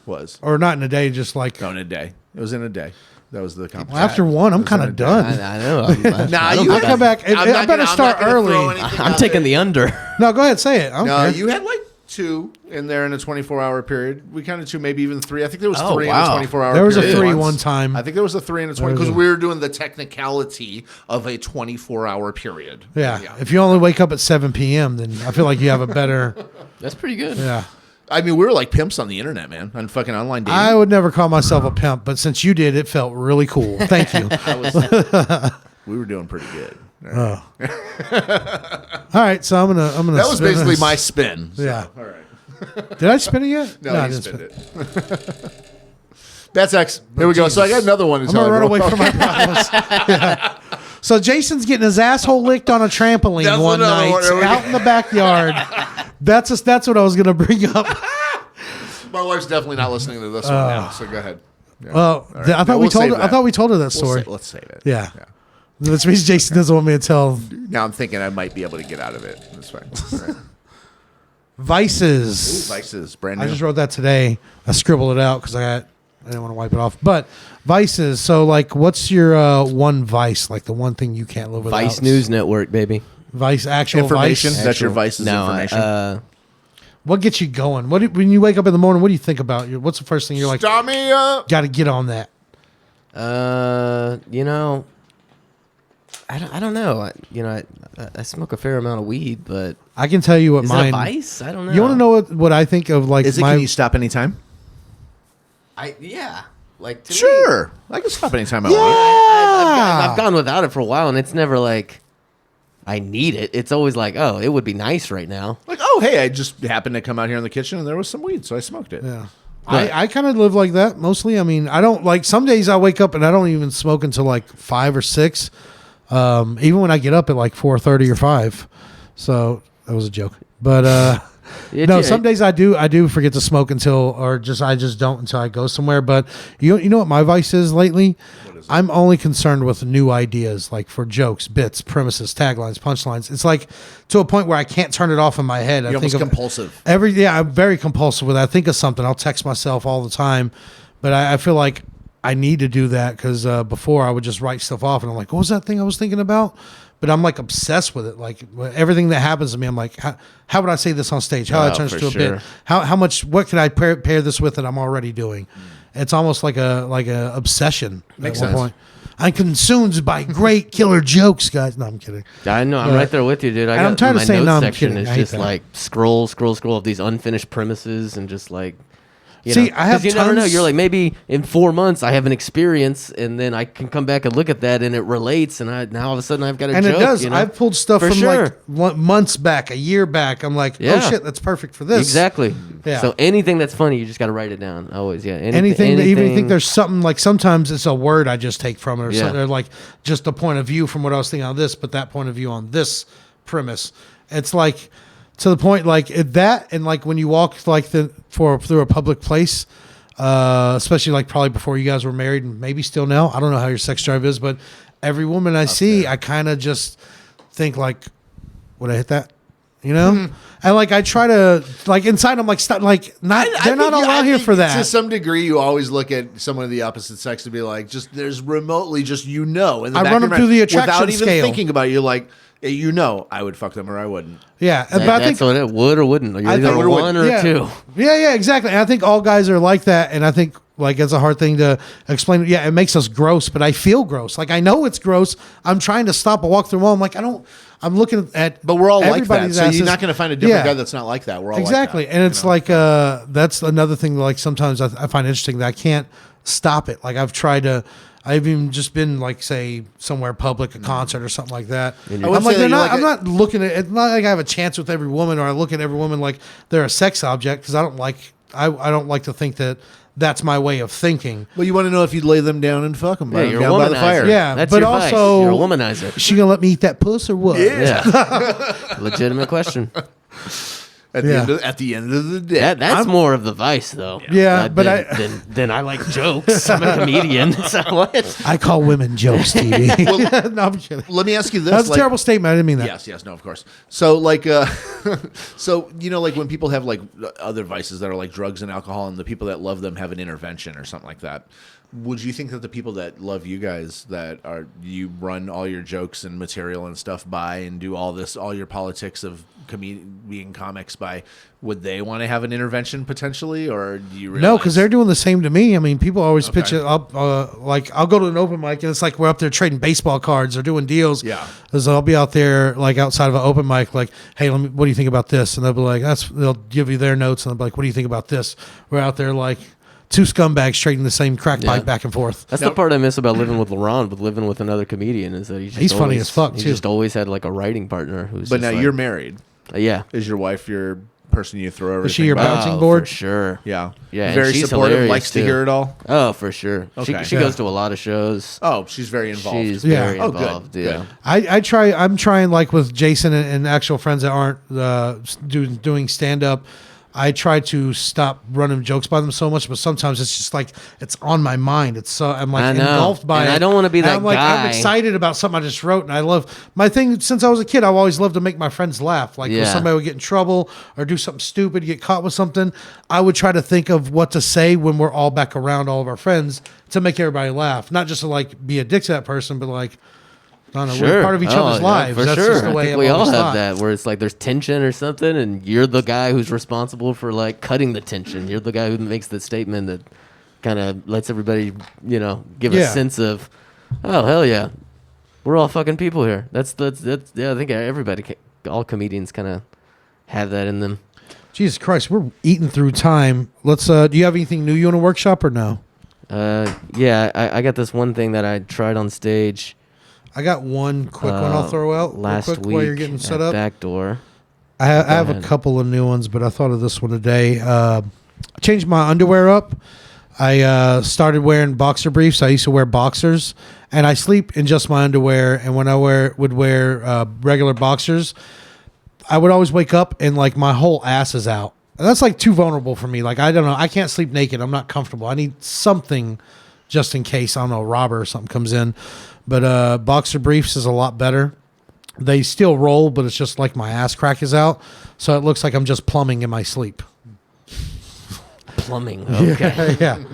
Speaker 2: was.
Speaker 1: Or not in a day, just like
Speaker 2: No, in a day. It was in a day. That was the competition.
Speaker 1: after one, I'm
Speaker 2: It was in
Speaker 1: kind
Speaker 2: a
Speaker 1: of
Speaker 2: day.
Speaker 1: done.
Speaker 3: I know.
Speaker 2: Nah,
Speaker 3: I don't
Speaker 2: you
Speaker 3: think
Speaker 1: I come back.
Speaker 2: I'm
Speaker 1: I
Speaker 2: not
Speaker 1: better
Speaker 2: gonna-
Speaker 1: start
Speaker 2: I'm not gonna throw
Speaker 1: early.
Speaker 2: anything
Speaker 3: I'm
Speaker 2: out
Speaker 3: taking
Speaker 2: there.
Speaker 3: the under.
Speaker 1: No, go ahead, say it. I don't
Speaker 2: No,
Speaker 1: care.
Speaker 2: you had like 2 in there in a 24-hour period. We counted 2, maybe even 3. I think there was
Speaker 3: Oh,
Speaker 2: 3
Speaker 3: wow.
Speaker 2: in a 24-hour.
Speaker 1: There was a
Speaker 2: period
Speaker 1: 3
Speaker 2: once.
Speaker 1: one time.
Speaker 2: I think there was a 3 in a 20
Speaker 1: was
Speaker 2: because
Speaker 1: a-
Speaker 2: we were doing the technicality of a 24-hour period.
Speaker 1: Yeah. If you only wake up at 7 p.m., then I feel like you have a better.
Speaker 3: That's pretty good.
Speaker 1: Yeah.
Speaker 2: I mean, we were like pimps on the internet, man, on fucking online dating.
Speaker 1: I would never call myself a pimp, but since you did, it felt really cool. Thank you.
Speaker 2: We were doing pretty good.
Speaker 1: All right, so I'm gonna.
Speaker 2: That was
Speaker 1: spin
Speaker 2: basically
Speaker 1: this.
Speaker 2: my spin. So,
Speaker 1: Yeah.
Speaker 2: All right.
Speaker 1: Did I spin it yet?
Speaker 2: No,
Speaker 1: I
Speaker 2: you
Speaker 1: didn't
Speaker 2: spin it. That's X. Here we go. So I got another one. To
Speaker 1: I'm
Speaker 2: tell
Speaker 1: gonna run
Speaker 2: everyone.
Speaker 1: away from my problems. Yeah. So Jason's getting his asshole licked on a trampoline
Speaker 2: That's
Speaker 1: one
Speaker 2: another
Speaker 1: night
Speaker 2: one. There we
Speaker 1: out
Speaker 2: go.
Speaker 1: in the backyard. That's what I was gonna bring up.
Speaker 2: My wife's definitely not listening to this one now. So go ahead. Yeah.
Speaker 1: Well,
Speaker 2: All right.
Speaker 1: I thought
Speaker 2: No,
Speaker 1: we
Speaker 2: we'll
Speaker 1: told
Speaker 2: save
Speaker 1: her. I
Speaker 2: that.
Speaker 1: thought we told her that
Speaker 2: We'll
Speaker 1: story.
Speaker 2: let's save it.
Speaker 1: Yeah. Which means Jason doesn't want me to tell
Speaker 2: Now I'm thinking I might be able to get out of it. That's fine. All right.
Speaker 1: vices.
Speaker 2: Vices, brand new.
Speaker 1: I just wrote that today. I scribbled it out because I didn't want to wipe it off. But vices. So, like, what's your one vice? Like the one thing you can't live without?
Speaker 3: Vice News Network, baby.
Speaker 1: Vice. Actual
Speaker 2: information.
Speaker 1: Vice.
Speaker 2: That's your vices
Speaker 3: No,
Speaker 2: information.
Speaker 1: What gets you going? When you wake up in the morning? What do you think about? What's the first thing you're like?
Speaker 2: Stop me up.
Speaker 1: Got to get on that.
Speaker 3: You know, I don't know. I smoke a fair amount of weed, but
Speaker 1: I can tell you what
Speaker 3: is it
Speaker 1: mine.
Speaker 3: a vice? I don't know.
Speaker 1: You want to know what I think of? Like
Speaker 2: Is it?
Speaker 1: my.
Speaker 2: Can you stop anytime?
Speaker 3: Yeah. Like to me,
Speaker 2: Sure. I can stop anytime I
Speaker 1: Yeah.
Speaker 2: want.
Speaker 3: I've gone without it for a while, and it's never like I need it. It's always like, oh, it would be nice right now.
Speaker 2: Like, oh, hey, I just happened to come out here in the kitchen and there was some weed, so I smoked it.
Speaker 1: Yeah.
Speaker 3: But-
Speaker 1: I kind of live like that mostly. I mean, I don't like some days I wake up and I don't even smoke until like 5 or 6. Even when I get up at like 4:30 or 5. So that was a joke. But no, some days I do forget to smoke until I just don't until I go somewhere. But you know what my vice is lately? I'm only concerned with new ideas, like for jokes, bits, premises, taglines, punchlines. It's like to a point where I can't turn it off in my head.
Speaker 2: You're almost compulsive.
Speaker 1: I'm very compulsive with it. I think of something, I'll text myself all the time, but I feel like I need to do that because before I would just write stuff off and I'm like, what was that thing I was thinking about? But I'm like obsessed with it. Like everything that happens to me, I'm like, how would I say this on stage? How would I turn this to a bit? How much? What can I pair this with that I'm already doing? It's almost like a obsession.
Speaker 2: Makes
Speaker 1: at one
Speaker 2: sense.
Speaker 1: point. I'm consumed by great killer jokes, guys. No, I'm kidding.
Speaker 3: I know. I'm right there with you, dude. I
Speaker 1: and
Speaker 3: got
Speaker 1: I'm tired of
Speaker 3: my
Speaker 1: saying
Speaker 3: notes
Speaker 1: no, I'm
Speaker 3: section
Speaker 1: kidding.
Speaker 3: is
Speaker 1: I hate
Speaker 3: just
Speaker 1: that.
Speaker 3: like scroll of these unfinished premises and just like.
Speaker 1: See, I have
Speaker 3: you never know.
Speaker 1: tons-
Speaker 3: You're like maybe in 4 months I have an experience and then I can come back and look at that and it relates and now all of a sudden I've got a
Speaker 1: And
Speaker 3: joke.
Speaker 1: it does.
Speaker 3: You know?
Speaker 1: I've pulled stuff
Speaker 3: For
Speaker 1: from
Speaker 3: sure.
Speaker 1: like months back, a year back. I'm like,
Speaker 3: Yeah.
Speaker 1: oh shit, that's perfect for this.
Speaker 3: Exactly.
Speaker 1: Yeah.
Speaker 3: So anything that's funny, you just got to write it down. Always, yeah.
Speaker 1: Anything that even if you think there's something like sometimes it's a word I just take from it or
Speaker 3: Yeah.
Speaker 1: something or like just a point of view from what I was thinking on this, but that point of view on this premise. It's like to the point like that and like when you walk like through a public place, especially like probably before you guys were married and maybe still now. I don't know how your sex drive is, but every woman I see, I kind of just think like, would I hit that? You know, and like I try to like inside I'm like stop like not they're not all out here for that.
Speaker 2: To some degree, you always look at someone of the opposite sex to be like, just there's remotely just in the
Speaker 1: I
Speaker 2: back
Speaker 1: run
Speaker 2: of your
Speaker 1: them through
Speaker 2: mind,
Speaker 1: the attraction
Speaker 2: without even
Speaker 1: scale.
Speaker 2: thinking about it. You're like, I would fuck them or I wouldn't.
Speaker 1: Yeah, but I think
Speaker 3: that's what it would or wouldn't. You're
Speaker 1: I
Speaker 3: either
Speaker 1: think-
Speaker 3: one or
Speaker 1: yeah.
Speaker 3: two.
Speaker 1: Yeah, exactly. And I think all guys are like that, and I think like it's a hard thing to explain. Yeah, it makes us gross, but I feel gross. Like I know it's gross. I'm trying to stop a walk through the wall. I'm like, I'm looking at.
Speaker 2: But we're all like that,
Speaker 1: everybody's
Speaker 2: so
Speaker 1: asses.
Speaker 2: you're not going to find a different
Speaker 1: Yeah.
Speaker 2: guy that's not like that. We're all
Speaker 1: Exactly,
Speaker 2: like that,
Speaker 1: and it's like that's another thing. That, like sometimes I find interesting that I can't stop it. Like I've even just been like say somewhere public, a concert or something like that.
Speaker 2: I would
Speaker 1: I'm
Speaker 2: say
Speaker 1: like
Speaker 2: that
Speaker 1: they're
Speaker 2: you're
Speaker 1: not.
Speaker 2: like
Speaker 1: I'm not looking at. It's not like I have a chance with every woman, or I look at every woman like they're a sex object because I don't like. I don't like to think that that's my way of thinking.
Speaker 2: Well, you want to know if you'd lay them down and fuck them
Speaker 3: Yeah, you're a
Speaker 2: down by the fire.
Speaker 3: womanizer.
Speaker 1: Yeah,
Speaker 3: That's
Speaker 1: but
Speaker 3: your vice.
Speaker 1: also
Speaker 3: You're a womanizer.
Speaker 1: Is she gonna let me eat that puss or what?
Speaker 3: Yeah. Legitimate question.
Speaker 2: At the end of the day.
Speaker 3: That's more of the vice, though.
Speaker 1: Yeah, but
Speaker 3: then I like jokes. I'm a comedian. So what?
Speaker 1: I call women jokes, TV. No, I'm kidding.
Speaker 2: Let me ask you this.
Speaker 1: That's a terrible statement. I didn't mean that.
Speaker 2: Yes, no, of course. So, like, so, you know, like when people have like other vices that are like drugs and alcohol, and the people that love them have an intervention or something like that. Would you think that the people that love you guys, that are you run all your jokes and material and stuff by, and do all your politics of being comics by, would they want to have an intervention potentially, or do you realize?
Speaker 1: No, because they're doing the same to me. I mean, people always pitch it up. Like I'll go to an open mic and it's like we're up there trading baseball cards or doing deals.
Speaker 2: Yeah,
Speaker 1: because I'll be out there like outside of an open mic, like, hey, what do you think about this? And they'll be like, they'll give you their notes, and they'll be like, what do you think about this? We're out there like two scumbags trading the same crack pipe back and forth.
Speaker 3: That's the part I miss about living with LaRon, but living with another comedian is that he's
Speaker 1: funny as fuck,
Speaker 3: he
Speaker 1: too.
Speaker 3: just always had like a writing partner who's.
Speaker 2: But now
Speaker 3: just
Speaker 2: you're married.
Speaker 3: Yeah.
Speaker 2: Is your wife your person you throw everything?
Speaker 1: Is she your
Speaker 2: by?
Speaker 1: bouncing board?
Speaker 3: For sure.
Speaker 2: Yeah.
Speaker 3: Yeah, and
Speaker 2: Very
Speaker 3: she's
Speaker 2: supportive.
Speaker 3: hilarious,
Speaker 2: Likes to
Speaker 3: too.
Speaker 2: hear it all.
Speaker 3: Oh, for sure.
Speaker 2: Okay.
Speaker 3: She goes to a lot of shows.
Speaker 2: Oh, she's very involved.
Speaker 3: She's
Speaker 1: Yeah.
Speaker 3: very
Speaker 2: Oh, good.
Speaker 3: involved. Yeah.
Speaker 2: Good.
Speaker 1: I'm trying like with Jason and actual friends that aren't doing stand up. I try to stop running jokes by them so much, but sometimes it's just like it's on my mind. It's I'm like
Speaker 3: I know.
Speaker 1: engulfed by
Speaker 3: And
Speaker 1: it.
Speaker 3: I don't want to be
Speaker 1: And
Speaker 3: that
Speaker 1: I'm like
Speaker 3: guy.
Speaker 1: I'm excited about something I just wrote, and I love my thing since I was a kid. I've always loved to make my friends laugh. Like if somebody would get in trouble or do something stupid, get caught with something, I would try to think of what to say when we're all back around all of our friends to make everybody laugh, not just to like be a dick to that person, but like. I don't know, we're part of each other's lives.
Speaker 3: For
Speaker 1: That's
Speaker 3: sure.
Speaker 1: just the way
Speaker 3: I think
Speaker 1: I've
Speaker 3: we all
Speaker 1: always
Speaker 3: have
Speaker 1: thought.
Speaker 3: that, where it's like there's tension or something, and you're the guy who's responsible for like cutting the tension. You're the guy who makes the statement that kind of lets everybody, give a sense of, oh hell yeah, we're all fucking people here. That's yeah. I think everybody, all comedians, kind of have that in them.
Speaker 1: Jesus Christ, we're eating through time. Let's. Do you have anything new you want to workshop or no?
Speaker 3: Yeah, I got this one thing that I tried on stage.
Speaker 1: I got one quick one I'll throw out
Speaker 3: last
Speaker 1: real quick
Speaker 3: week
Speaker 1: while you're getting set
Speaker 3: at
Speaker 1: up.
Speaker 3: Backdoor.
Speaker 1: I have a couple of new ones, but I thought of this one today. I changed my underwear up. I started wearing boxer briefs. I used to wear boxers, and I sleep in just my underwear. And when I would wear regular boxers, I would always wake up and like my whole ass is out. And that's like too vulnerable for me. Like I don't know. I can't sleep naked. I'm not comfortable. I need something just in case, I don't know, a robber or something comes in. But boxer briefs is a lot better. They still roll, but it's just like my ass crack is out. So it looks like I'm just plumbing in my sleep.
Speaker 3: Plumbing. Okay.
Speaker 1: Yeah.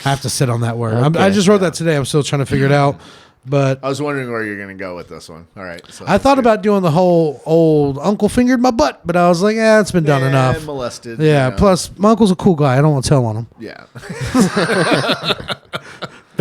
Speaker 1: I have to sit on that word.
Speaker 3: Okay.
Speaker 1: I just wrote that today. I'm still trying to figure it out. But
Speaker 2: I was wondering where you're going to go with this one. All right. So
Speaker 1: I thought about doing the whole old uncle fingered my butt, but I was like, it's been done enough.
Speaker 2: Molested.
Speaker 1: Yeah. Plus, my uncle's a cool guy. I don't want to tell on him.
Speaker 2: Yeah.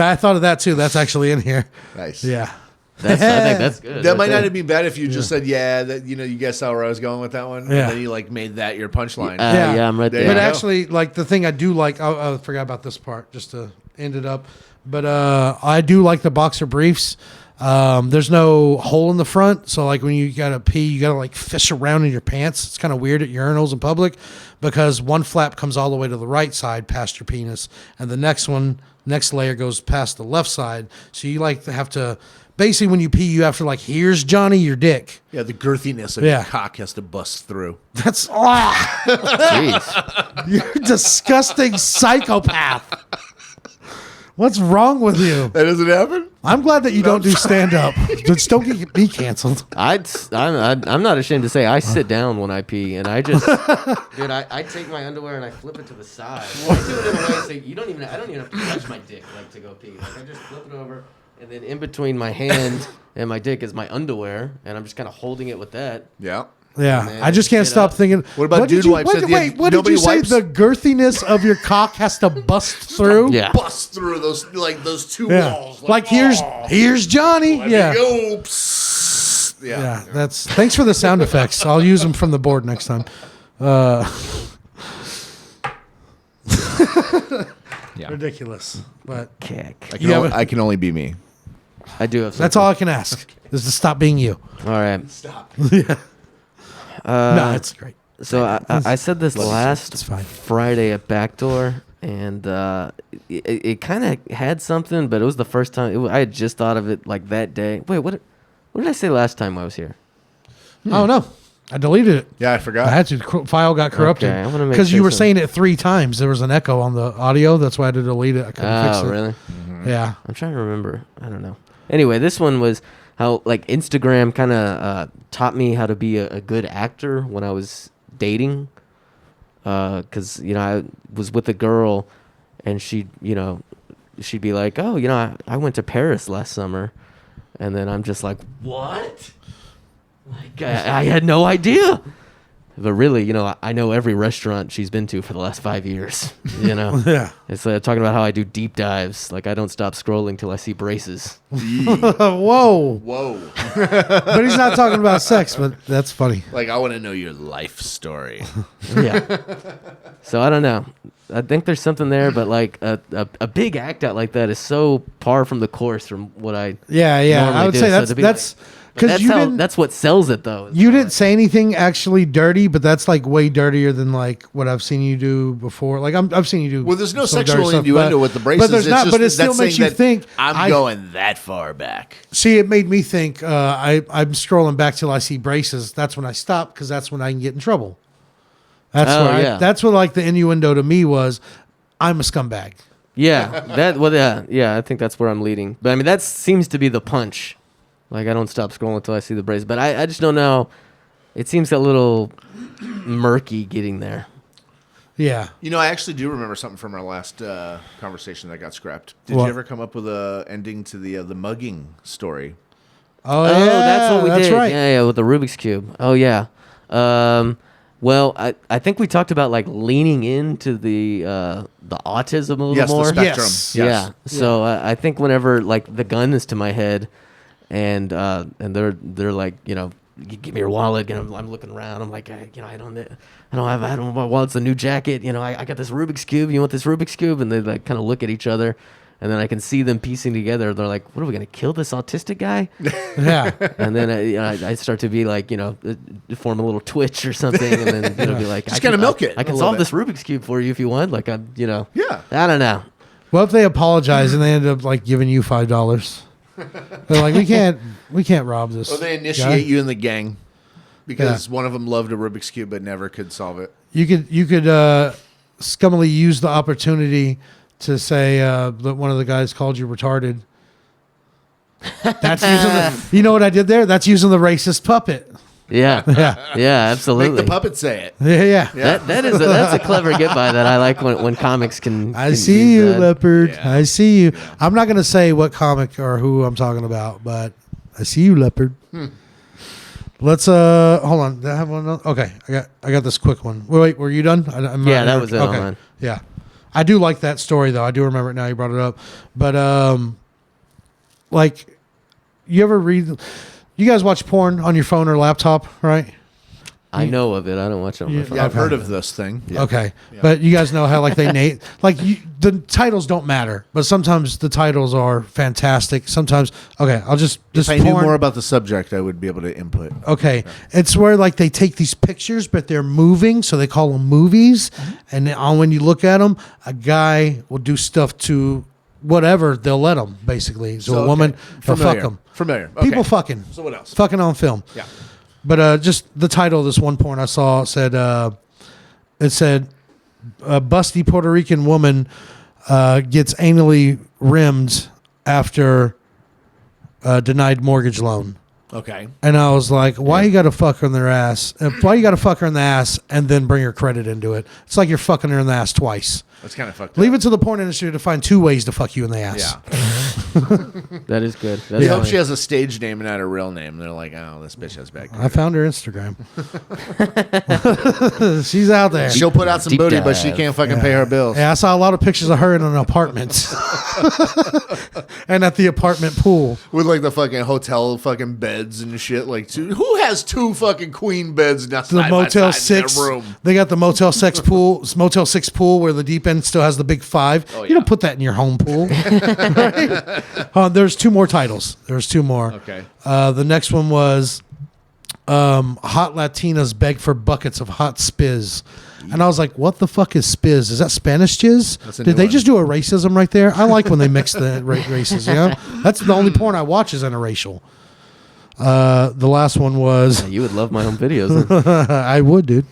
Speaker 1: I thought of that too. That's actually in here.
Speaker 2: Nice.
Speaker 1: Yeah.
Speaker 3: I think that's good.
Speaker 2: That might not have been bad if you just said, that you guys saw where I was going with that one.
Speaker 1: Yeah.
Speaker 2: And then you like made that your punchline.
Speaker 3: Yeah, I'm right there.
Speaker 2: There
Speaker 1: But
Speaker 2: you go.
Speaker 1: actually, like the thing I do like, I forgot about this part just to end it up. But I do like the boxer briefs. There's no hole in the front, so like when you gotta pee, you gotta like fish around in your pants. It's kind of weird at urinals in public because one flap comes all the way to the right side past your penis, and the next layer goes past the left side. So you like to have to basically when you pee, you have to like, here's Johnny, your dick.
Speaker 2: Yeah, the girthiness of your cock has to bust through.
Speaker 1: That's
Speaker 3: Jeez.
Speaker 1: you're a disgusting psychopath. What's wrong with you?
Speaker 2: That doesn't happen?
Speaker 1: I'm glad that you don't do stand up. Just don't get me canceled.
Speaker 3: I'm not ashamed to say I sit down when I pee, and I just, dude, I take my underwear and I flip it to the side. I do it in a way so I don't even have to touch my dick like to go pee. Like I just flip it over, and then in between my hand and my dick is my underwear, and I'm just kind of holding it with that.
Speaker 2: Yeah.
Speaker 1: Yeah, I just can't stop thinking.
Speaker 2: What about dude wipes?
Speaker 1: What did
Speaker 2: Nobody
Speaker 1: you say?
Speaker 2: wipes?
Speaker 1: The girthiness of your cock has to bust through.
Speaker 3: Yeah.
Speaker 2: Bust through those two
Speaker 1: Yeah.
Speaker 2: walls.
Speaker 1: Like here's Johnny. Yeah.
Speaker 2: Go. Psst.
Speaker 1: Yeah. That's. Thanks for the sound effects. I'll use them from the board next time. Ridiculous, but
Speaker 3: Kick.
Speaker 2: I can only be me.
Speaker 3: I do have.
Speaker 1: that's all I can ask is to stop being you.
Speaker 3: All right.
Speaker 2: Stop.
Speaker 1: No, it's great.
Speaker 3: So I said this last
Speaker 1: It's fine.
Speaker 3: Friday at Backdoor, and it kind of had something, but it was the first time I had just thought of it like that day. Wait, what did I say last time I was here?
Speaker 1: Oh no, I deleted it.
Speaker 2: Yeah, I forgot.
Speaker 1: I had to. File got corrupted
Speaker 3: Okay, I wanna make
Speaker 1: because you
Speaker 3: sure
Speaker 1: were
Speaker 3: so-
Speaker 1: saying it 3 times. There was an echo on the audio. That's why I had to delete it. I couldn't fix it.
Speaker 3: Oh, really?
Speaker 1: Yeah.
Speaker 3: I'm trying to remember. I don't know. Anyway, this one was how like Instagram kind of taught me how to be a good actor when I was dating. Because I was with a girl, and she'd be like, "Oh, I went to Paris last summer," and then I'm just like, "What?" Like I had no idea. But really, I know every restaurant she's been to for the last 5 years.
Speaker 1: Yeah.
Speaker 3: It's talking about how I do deep dives. Like I don't stop scrolling till I see braces.
Speaker 1: Whoa.
Speaker 2: Whoa.
Speaker 1: But he's not talking about sex. But that's funny.
Speaker 2: Like, I want to know your life story.
Speaker 3: Yeah. So I don't know. I think there's something there, but like a big act out like that is so par from the course from what I
Speaker 1: Yeah.
Speaker 3: normally
Speaker 1: I would
Speaker 3: do.
Speaker 1: say
Speaker 3: So
Speaker 1: that's
Speaker 3: to be
Speaker 1: that's
Speaker 3: like-
Speaker 1: because you didn't.
Speaker 3: that's what sells it though.
Speaker 1: You didn't say anything actually dirty, but that's like way dirtier than like what I've seen you do before. Like I've seen you do.
Speaker 2: Well, there's no
Speaker 1: some dirty
Speaker 2: sexual
Speaker 1: stuff,
Speaker 2: innuendo with the braces.
Speaker 1: But there's
Speaker 2: It's
Speaker 1: not.
Speaker 2: just
Speaker 1: But it still
Speaker 2: that's
Speaker 1: makes
Speaker 2: saying
Speaker 1: you
Speaker 2: that
Speaker 1: think.
Speaker 2: I'm going that far back.
Speaker 1: See, it made me think. I'm scrolling back till I see braces. That's when I stop because that's when I can get in trouble. That's that's what like the innuendo to me was. I'm a scumbag.
Speaker 3: Yeah, I think that's where I'm leading. But I mean, that seems to be the punch. Like I don't stop scrolling until I see the braces. But I just don't know. It seems a little murky getting there.
Speaker 1: Yeah.
Speaker 2: I actually do remember something from our last conversation that got scrapped. Did
Speaker 1: What?
Speaker 2: you ever come up with a ending to the mugging story?
Speaker 1: Oh,
Speaker 3: Oh,
Speaker 1: yeah.
Speaker 3: that's what we did.
Speaker 1: Right.
Speaker 3: Yeah, with the Rubik's Cube. Oh, yeah. Well, I think we talked about like leaning into the autism a little
Speaker 2: Yes,
Speaker 3: more.
Speaker 2: the spectrum.
Speaker 1: Yes.
Speaker 3: Yeah. So I think whenever like the gun is to my head, and they're like, give me your wallet, and I'm looking around. I'm like, I don't have my wallet's a new jacket. I got this Rubik's Cube. You want this Rubik's Cube? And they like kind of look at each other. And then I can see them piecing together. They're like, "What are we gonna kill this autistic guy?"
Speaker 1: Yeah.
Speaker 3: And then I start to be like, form a little twitch or something, and then be like,
Speaker 2: Just kinda milk it
Speaker 3: I
Speaker 2: a
Speaker 3: can
Speaker 2: little
Speaker 3: solve
Speaker 2: bit.
Speaker 3: this Rubik's Cube for you if you want. Like
Speaker 2: Yeah.
Speaker 3: I don't know.
Speaker 1: What if they apologize and they end up like giving you $5? They're like, we can't rob this.
Speaker 2: Or they initiate
Speaker 1: guy.
Speaker 2: you in the gang because one of them loved a Rubik's Cube but never could solve it.
Speaker 1: You could scummily use the opportunity to say that one of the guys called you retarded. That's using you know what I did there? That's using the racist puppet.
Speaker 3: Yeah,
Speaker 1: Yeah.
Speaker 3: yeah, absolutely.
Speaker 2: Make the puppet say it.
Speaker 1: Yeah.
Speaker 3: That's a clever get by that I like when comics can.
Speaker 1: I
Speaker 3: can
Speaker 1: see
Speaker 3: use
Speaker 1: you,
Speaker 3: that.
Speaker 1: leopard.
Speaker 2: Yeah.
Speaker 1: I see you. I'm not gonna say what comic or who I'm talking about, but I see you, leopard. Let's hold on. Did I have one? Okay, I got this quick one. Wait, were you done?
Speaker 3: Yeah, that was it on mine.
Speaker 1: Yeah, I do like that story though. I do remember it now. You brought it up, but like, you ever read? You guys watch porn on your phone or laptop, right?
Speaker 3: I know of it. I don't watch it on my
Speaker 1: Yeah,
Speaker 3: phone.
Speaker 2: Yeah, I've
Speaker 1: Okay.
Speaker 2: heard of this thing. Yeah.
Speaker 1: Okay, but you guys know how like they the titles don't matter, but sometimes the titles are fantastic. Sometimes
Speaker 2: If
Speaker 1: just
Speaker 2: I knew
Speaker 1: porn.
Speaker 2: more about the subject, I would be able to input.
Speaker 1: Okay, it's where like they take these pictures, but they're moving, so they call them movies. And then when you look at them, a guy will do stuff to whatever they'll let them. Basically, so a woman will fuck them.
Speaker 2: Familiar.
Speaker 1: People
Speaker 2: Okay.
Speaker 1: fucking.
Speaker 2: So what else?
Speaker 1: Fucking on film.
Speaker 2: Yeah.
Speaker 1: But just the title of this one porn I saw said a busty Puerto Rican woman gets anally rimmed after denied mortgage loan.
Speaker 2: Okay.
Speaker 1: And I was like, why you got to fuck her in their ass? Why you got to fuck her in the ass and then bring her credit into it? It's like you're fucking her in the ass twice.
Speaker 2: That's kind of fucked
Speaker 1: Leave
Speaker 2: up.
Speaker 1: it to the porn industry to find 2 ways to fuck you in the ass.
Speaker 2: Yeah.
Speaker 3: That is good. That's
Speaker 2: I hope
Speaker 3: funny.
Speaker 2: she has a stage name and not a real name. They're like, oh, this bitch has bad.
Speaker 1: I found her Instagram. She's out there.
Speaker 2: She'll put out some
Speaker 3: Deep
Speaker 2: booty, but she
Speaker 3: dive.
Speaker 2: can't fucking pay her bills.
Speaker 1: Yeah, I saw a lot of pictures of her in an apartment and at the apartment pool.
Speaker 2: With like the fucking hotel fucking beds and shit. Like, who has 2 fucking queen beds now?
Speaker 1: The Motel 6.
Speaker 2: In their room?
Speaker 1: They got the Motel 6 pool, Motel 6 pool where the deep end still has the big 5.
Speaker 2: Oh,
Speaker 1: You
Speaker 2: yeah.
Speaker 1: don't put that in your home pool. Right? There's 2 more titles. There's 2 more.
Speaker 2: Okay.
Speaker 1: The next one was hot Latinas beg for buckets of hot spiz. And I was like, what the fuck is spiz? Is that Spanish jizz? Did they just do a racism right there? I like when they mix the races, you know? That's the only porn I watch is interracial. The last one was...
Speaker 3: You would love my home videos.
Speaker 1: I would, dude.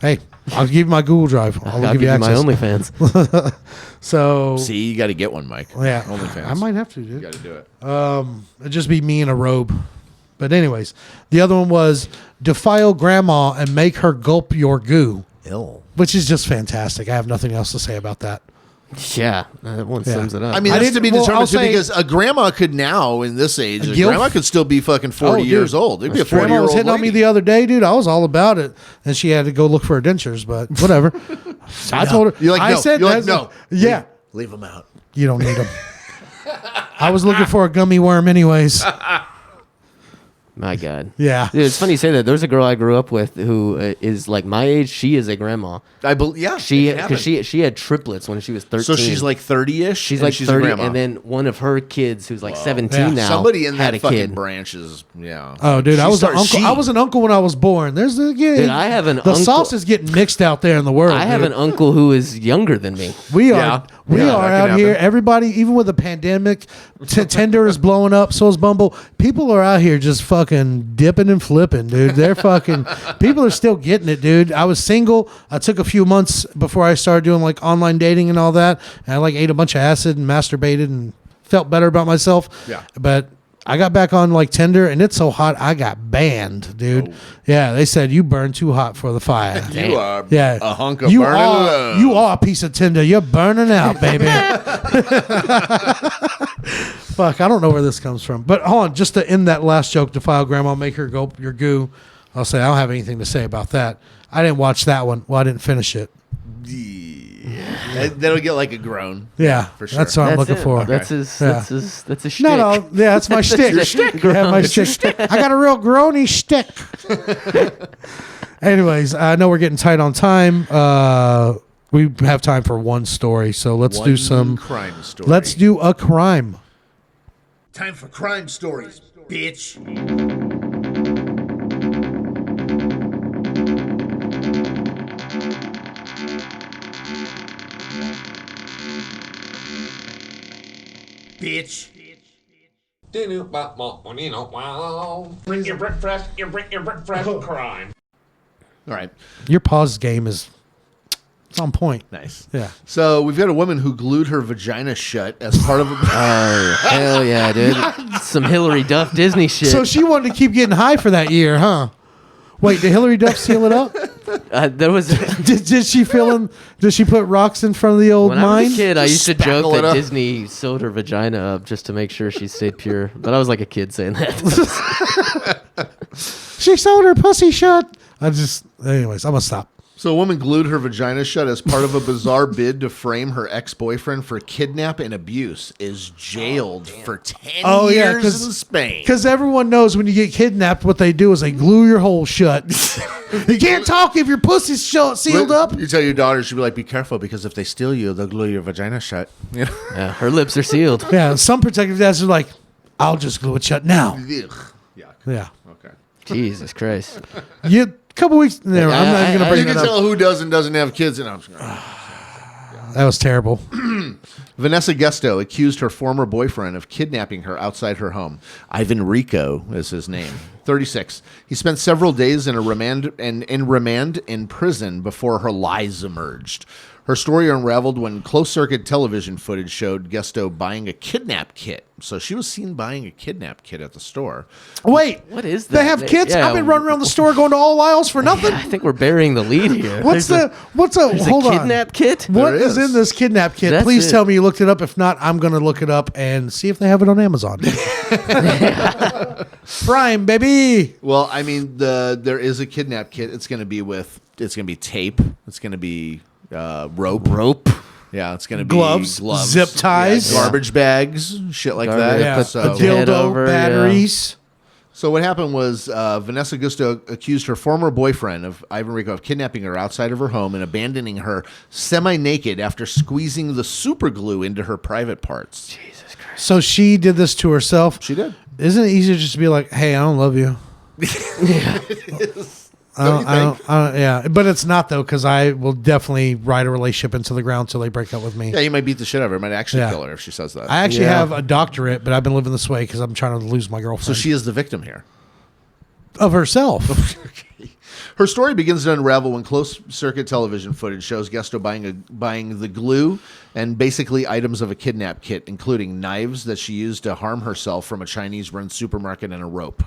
Speaker 1: Hey, I'll give you my Google Drive.
Speaker 3: I'll give you my OnlyFans.
Speaker 1: So...
Speaker 2: See, you got to get one, Mike.
Speaker 1: Yeah.
Speaker 2: OnlyFans.
Speaker 1: I might have to, dude.
Speaker 2: You got to do it.
Speaker 1: It'd just be me in a robe. But anyways, the other one was defile grandma and make her gulp your goo.
Speaker 2: Ill.
Speaker 1: Which is just fantastic. I have nothing else to say about that.
Speaker 3: Yeah, that one sums it up.
Speaker 2: I mean, that's to be determined too, because a grandma could now, in this age, a grandma could still be fucking 40 years old. It'd be a 40-year-old
Speaker 1: grandma was hitting on me the other day, dude. I was all about it. And she had to go look for her dentures, but whatever. I told her.
Speaker 2: You're like,
Speaker 1: I said,
Speaker 2: You're like, no.
Speaker 1: Yeah.
Speaker 2: Leave them out.
Speaker 1: You don't need them. I was looking for a gummy worm anyways.
Speaker 3: My God.
Speaker 1: Yeah.
Speaker 3: Dude, it's funny you say that. There's a girl I grew up with who is like my age. She is a grandma.
Speaker 2: I believe. Yeah.
Speaker 3: She had triplets when she was 13.
Speaker 2: So she's like 30-ish.
Speaker 3: She's like 30, and then one of her kids, who's like 17 now,
Speaker 2: somebody in
Speaker 3: had
Speaker 2: that
Speaker 3: a
Speaker 2: fucking
Speaker 3: kid.
Speaker 2: branch is
Speaker 1: Oh, dude, I was an uncle. I was an uncle when I was born. There's the
Speaker 3: Dude, I have an
Speaker 1: the
Speaker 3: uncle.
Speaker 1: sauce is getting mixed out there in the world.
Speaker 3: I have
Speaker 1: dude.
Speaker 3: an uncle who is younger than me.
Speaker 1: We are. We
Speaker 2: Yeah,
Speaker 1: are
Speaker 2: that can
Speaker 1: out here.
Speaker 2: happen.
Speaker 1: Everybody, even with the pandemic, Tinder is blowing up. So is Bumble. People are out here just fucking dipping and flipping, dude. They're fucking. People are still getting it, dude. I was single. I took a few months before I started doing like online dating and all that. And I like ate a bunch of acid and masturbated and felt better about myself.
Speaker 2: Yeah.
Speaker 1: But I got back on like Tinder and it's so hot I got banned, dude. Yeah, they said you burn too hot for the fire.
Speaker 2: You are a hunk of
Speaker 1: you
Speaker 2: burning
Speaker 1: are,
Speaker 2: love.
Speaker 1: You are a piece of Tinder. You're burning out, baby. Fuck, I don't know where this comes from. But hold on, just to end that last joke, defile grandma, make her gulp your goo. I'll say I don't have anything to say about that. I didn't watch that one. Well, I didn't finish it.
Speaker 2: That'll get like a groan.
Speaker 1: Yeah,
Speaker 2: for sure.
Speaker 1: That's what I'm looking
Speaker 3: it.
Speaker 1: for.
Speaker 3: That's his shtick.
Speaker 1: No, yeah, that's my shtick.
Speaker 3: your shtick.
Speaker 1: Yeah, my shtick. I got a real groany shtick. Anyways, I know we're getting tight on time. We have time for one story, so let's do some
Speaker 2: crime story.
Speaker 1: Let's do a crime.
Speaker 4: Time for crime stories, bitch. Bitch. Bring your fresh crime.
Speaker 2: All right.
Speaker 1: Your pause game is it's on point.
Speaker 2: Nice.
Speaker 1: Yeah.
Speaker 2: So we've got a woman who glued her vagina shut as part of a...
Speaker 3: Oh, hell yeah, dude. Some Hillary Duff Disney shit.
Speaker 1: So she wanted to keep getting high for that year, huh? Wait, did Hillary Duff seal it up?
Speaker 3: There was
Speaker 1: Did she fill in? Did she put rocks in front of the old
Speaker 3: when I
Speaker 1: mine?
Speaker 3: was a kid, I used to joke
Speaker 2: Spackle it
Speaker 3: that
Speaker 2: up.
Speaker 3: Disney sewed her vagina up just to make sure she stayed pure. But I was like a kid saying that.
Speaker 1: She sold her pussy shut. Anyways, I'm gonna stop.
Speaker 2: So a woman glued her vagina shut as part of a bizarre bid to frame her ex-boyfriend for kidnap and abuse. Is jailed for 10 years in Spain.
Speaker 1: Because everyone knows when you get kidnapped, what they do is they glue your hole shut. You can't talk if your pussy's sealed up.
Speaker 2: You tell your daughter, she'll be like, be careful, because if they steal you, they'll glue your vagina shut. You know?
Speaker 3: Yeah, her lips are sealed.
Speaker 1: Yeah, some protective dads are like, I'll just glue it shut now.
Speaker 2: Ugh. Yuck.
Speaker 1: Yeah.
Speaker 2: Okay.
Speaker 3: Jesus Christ.
Speaker 1: You couple weeks. No, I'm not even gonna bring
Speaker 2: You
Speaker 1: that
Speaker 2: can
Speaker 1: up.
Speaker 2: tell who does and doesn't have kids. And I'm just gonna...
Speaker 1: That was terrible.
Speaker 2: Vanessa Gesto accused her former boyfriend of kidnapping her outside her home. Ivan Rico is his name. 36. He spent several days in remand in prison before her lies emerged. Her story unraveled when closed-circuit television footage showed Gesto buying a kidnap kit. So she was seen buying a kidnap kit at the store.
Speaker 1: Wait,
Speaker 3: What is that?
Speaker 1: They have kits.
Speaker 3: Yeah.
Speaker 1: I've been running around the store going to all aisles for nothing.
Speaker 3: I think we're burying the lead here.
Speaker 1: What's
Speaker 3: There's
Speaker 1: hold
Speaker 3: a
Speaker 1: on.
Speaker 3: kidnap kit?
Speaker 1: What
Speaker 2: There
Speaker 1: is
Speaker 2: is.
Speaker 1: in this kidnap kit?
Speaker 3: That's
Speaker 1: Please
Speaker 3: it.
Speaker 1: tell me you looked it up. If not, I'm going to look it up and see if they have it on Amazon. Prime, baby.
Speaker 2: Well, I mean, there is a kidnap kit. It's going to be tape. It's going to be rope. Yeah, it's going to be
Speaker 1: Gloves, zip ties.
Speaker 2: garbage bags, shit like
Speaker 3: Garbage,
Speaker 2: that.
Speaker 1: Yeah,
Speaker 3: put
Speaker 2: So,
Speaker 3: the head
Speaker 1: dildo,
Speaker 3: over,
Speaker 1: batteries.
Speaker 2: so what happened was Vanessa Gusto accused her former boyfriend of Ivan Rico of kidnapping her outside of her home and abandoning her semi-naked after squeezing the super glue into her private parts.
Speaker 3: Jesus Christ.
Speaker 1: So she did this to herself.
Speaker 2: She did.
Speaker 1: Isn't it easier just to be like, hey, I don't love you? Yeah, but it's not though, because I will definitely ride a relationship into the ground till they break up with me.
Speaker 2: Yeah, you might beat the shit out of her. Might actually kill her if she says that.
Speaker 1: I actually have a doctorate, but I've been living this way because I'm trying to lose my girlfriend.
Speaker 2: So she is the victim here.
Speaker 1: Of herself.
Speaker 2: Her story begins to unravel when closed-circuit television footage shows Gesto buying the glue and basically items of a kidnap kit, including knives that she used to harm herself from a Chinese-run supermarket and a rope.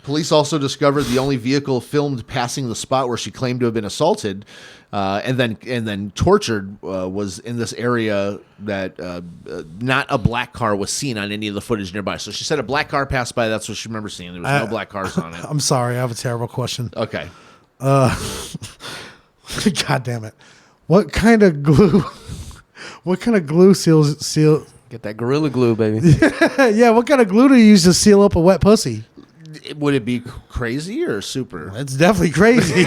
Speaker 2: Police also discovered the only vehicle filmed passing the spot where she claimed to have been assaulted and then tortured was in this area that not a black car was seen on any of the footage nearby. So she said a black car passed by. That's what she remembers seeing. There was no black cars on it.
Speaker 1: I'm sorry. I have a terrible question.
Speaker 2: Okay.
Speaker 1: God damn it. What kind of glue? What kind of glue seal?
Speaker 3: Get that Gorilla Glue, baby.
Speaker 1: Yeah. What kind of glue do you use to seal up a wet pussy?
Speaker 2: Would it be crazy or super?
Speaker 1: It's definitely crazy.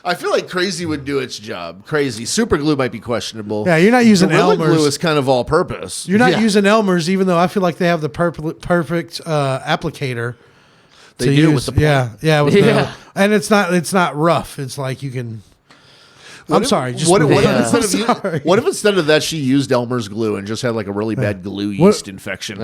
Speaker 2: I feel like crazy would do its job. Crazy. Super glue might be questionable.
Speaker 1: Yeah, you're not using
Speaker 2: Gorilla
Speaker 1: Elmer's.
Speaker 2: glue is kind of all purpose.
Speaker 1: You're not using Elmer's, even though I feel like they have the perfect applicator.
Speaker 2: They do with the point.
Speaker 1: And it's not rough. It's like you can. I'm sorry.
Speaker 2: What if instead of that she used Elmer's glue and just had like a really bad glue yeast infection?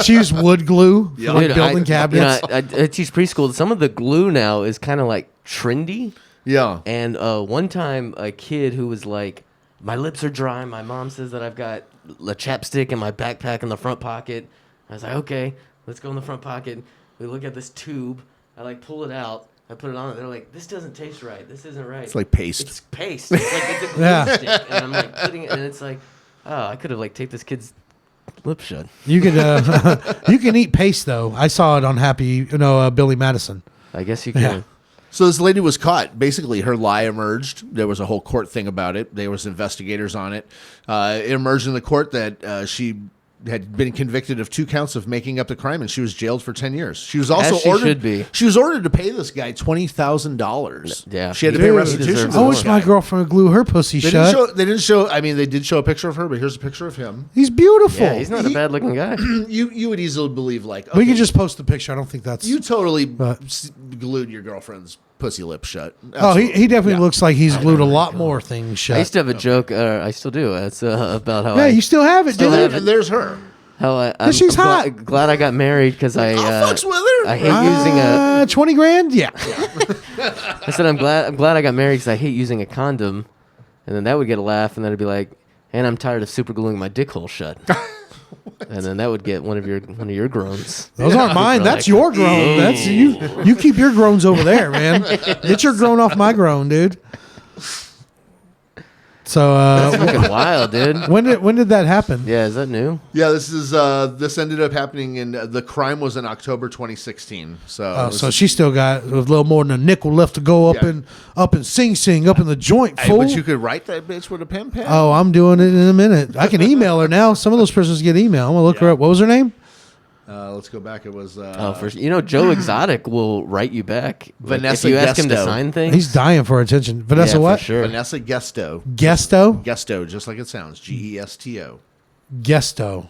Speaker 1: She used wood glue for like
Speaker 3: Dude,
Speaker 1: building cabinets.
Speaker 3: I teach preschool. Some of the glue now is kind of like trendy.
Speaker 2: Yeah.
Speaker 3: And one time a kid who was like, my lips are dry. My mom says that I've got a chapstick in my backpack in the front pocket. I was like, okay, let's go in the front pocket. We look at this tube. I like pull it out. I put it on. They're like, this doesn't taste right. This isn't right.
Speaker 2: It's like paste.
Speaker 3: It's paste. It's like it's a glue stick. And I'm like putting it, and it's like, oh, I could have like taped this kid's lip shut.
Speaker 1: You could you can eat paste though. I saw it on Billy Madison.
Speaker 3: I guess you can.
Speaker 1: Yeah.
Speaker 2: So this lady was caught. Basically, her lie emerged. There was a whole court thing about it. There was investigators on it. It emerged in the court that she had been convicted of 2 counts of making up the crime, and she was jailed for 10 years. She was also
Speaker 3: should be.
Speaker 2: She was ordered to pay this guy $20,000.
Speaker 3: Yeah,
Speaker 2: she had to pay restitution.
Speaker 1: I wish my girlfriend would glue her pussy shut.
Speaker 2: They didn't show. I mean, they did show a picture of her, but here's a picture of him.
Speaker 1: He's beautiful.
Speaker 3: Yeah, he's not a bad looking guy.
Speaker 2: You would easily believe like okay,
Speaker 1: we can just post the picture. I don't think that's
Speaker 2: you totally glued your girlfriend's pussy lip shut.
Speaker 1: Absolutely. Oh, he definitely looks like he's glued a lot more things shut.
Speaker 3: I used to have a joke. I still do. It's about how
Speaker 1: you still have it, dude.
Speaker 2: And there's her.
Speaker 1: She's hot.
Speaker 3: Glad I got married because I
Speaker 2: fucks with her.
Speaker 3: I hate using a
Speaker 1: 20 grand. Yeah.
Speaker 3: I said I'm glad I got married because I hate using a condom, and then that would get a laugh, and then it'd be like, and I'm tired of super gluing my dick hole shut, and then that would get one of your groans.
Speaker 1: Those aren't mine. That's your groan. That's you. You keep your groans over there, man. Get your groan off my groan, dude. So
Speaker 3: that's fucking wild, dude.
Speaker 1: When did that happen?
Speaker 3: Yeah, is that new?
Speaker 2: Yeah, this ended up happening in the crime was in October 2016. So
Speaker 1: so she still got a little more than a nickel left to go up in Sing Sing up in the joint. Fool.
Speaker 2: But you could write that bitch with a pen pal.
Speaker 1: Oh, I'm doing it in a minute. I can email her now. Some of those persons get email. I'm gonna look her up. What was her name?
Speaker 2: Let's go back. It was
Speaker 3: Joe Exotic will write you back.
Speaker 2: Vanessa
Speaker 3: if you ask him to
Speaker 2: Gesto.
Speaker 3: sign things.
Speaker 1: He's dying for attention. Vanessa, what?
Speaker 3: For sure.
Speaker 2: Vanessa Gesto.
Speaker 1: Gesto,
Speaker 2: just like it sounds. Gesto.
Speaker 1: Gesto.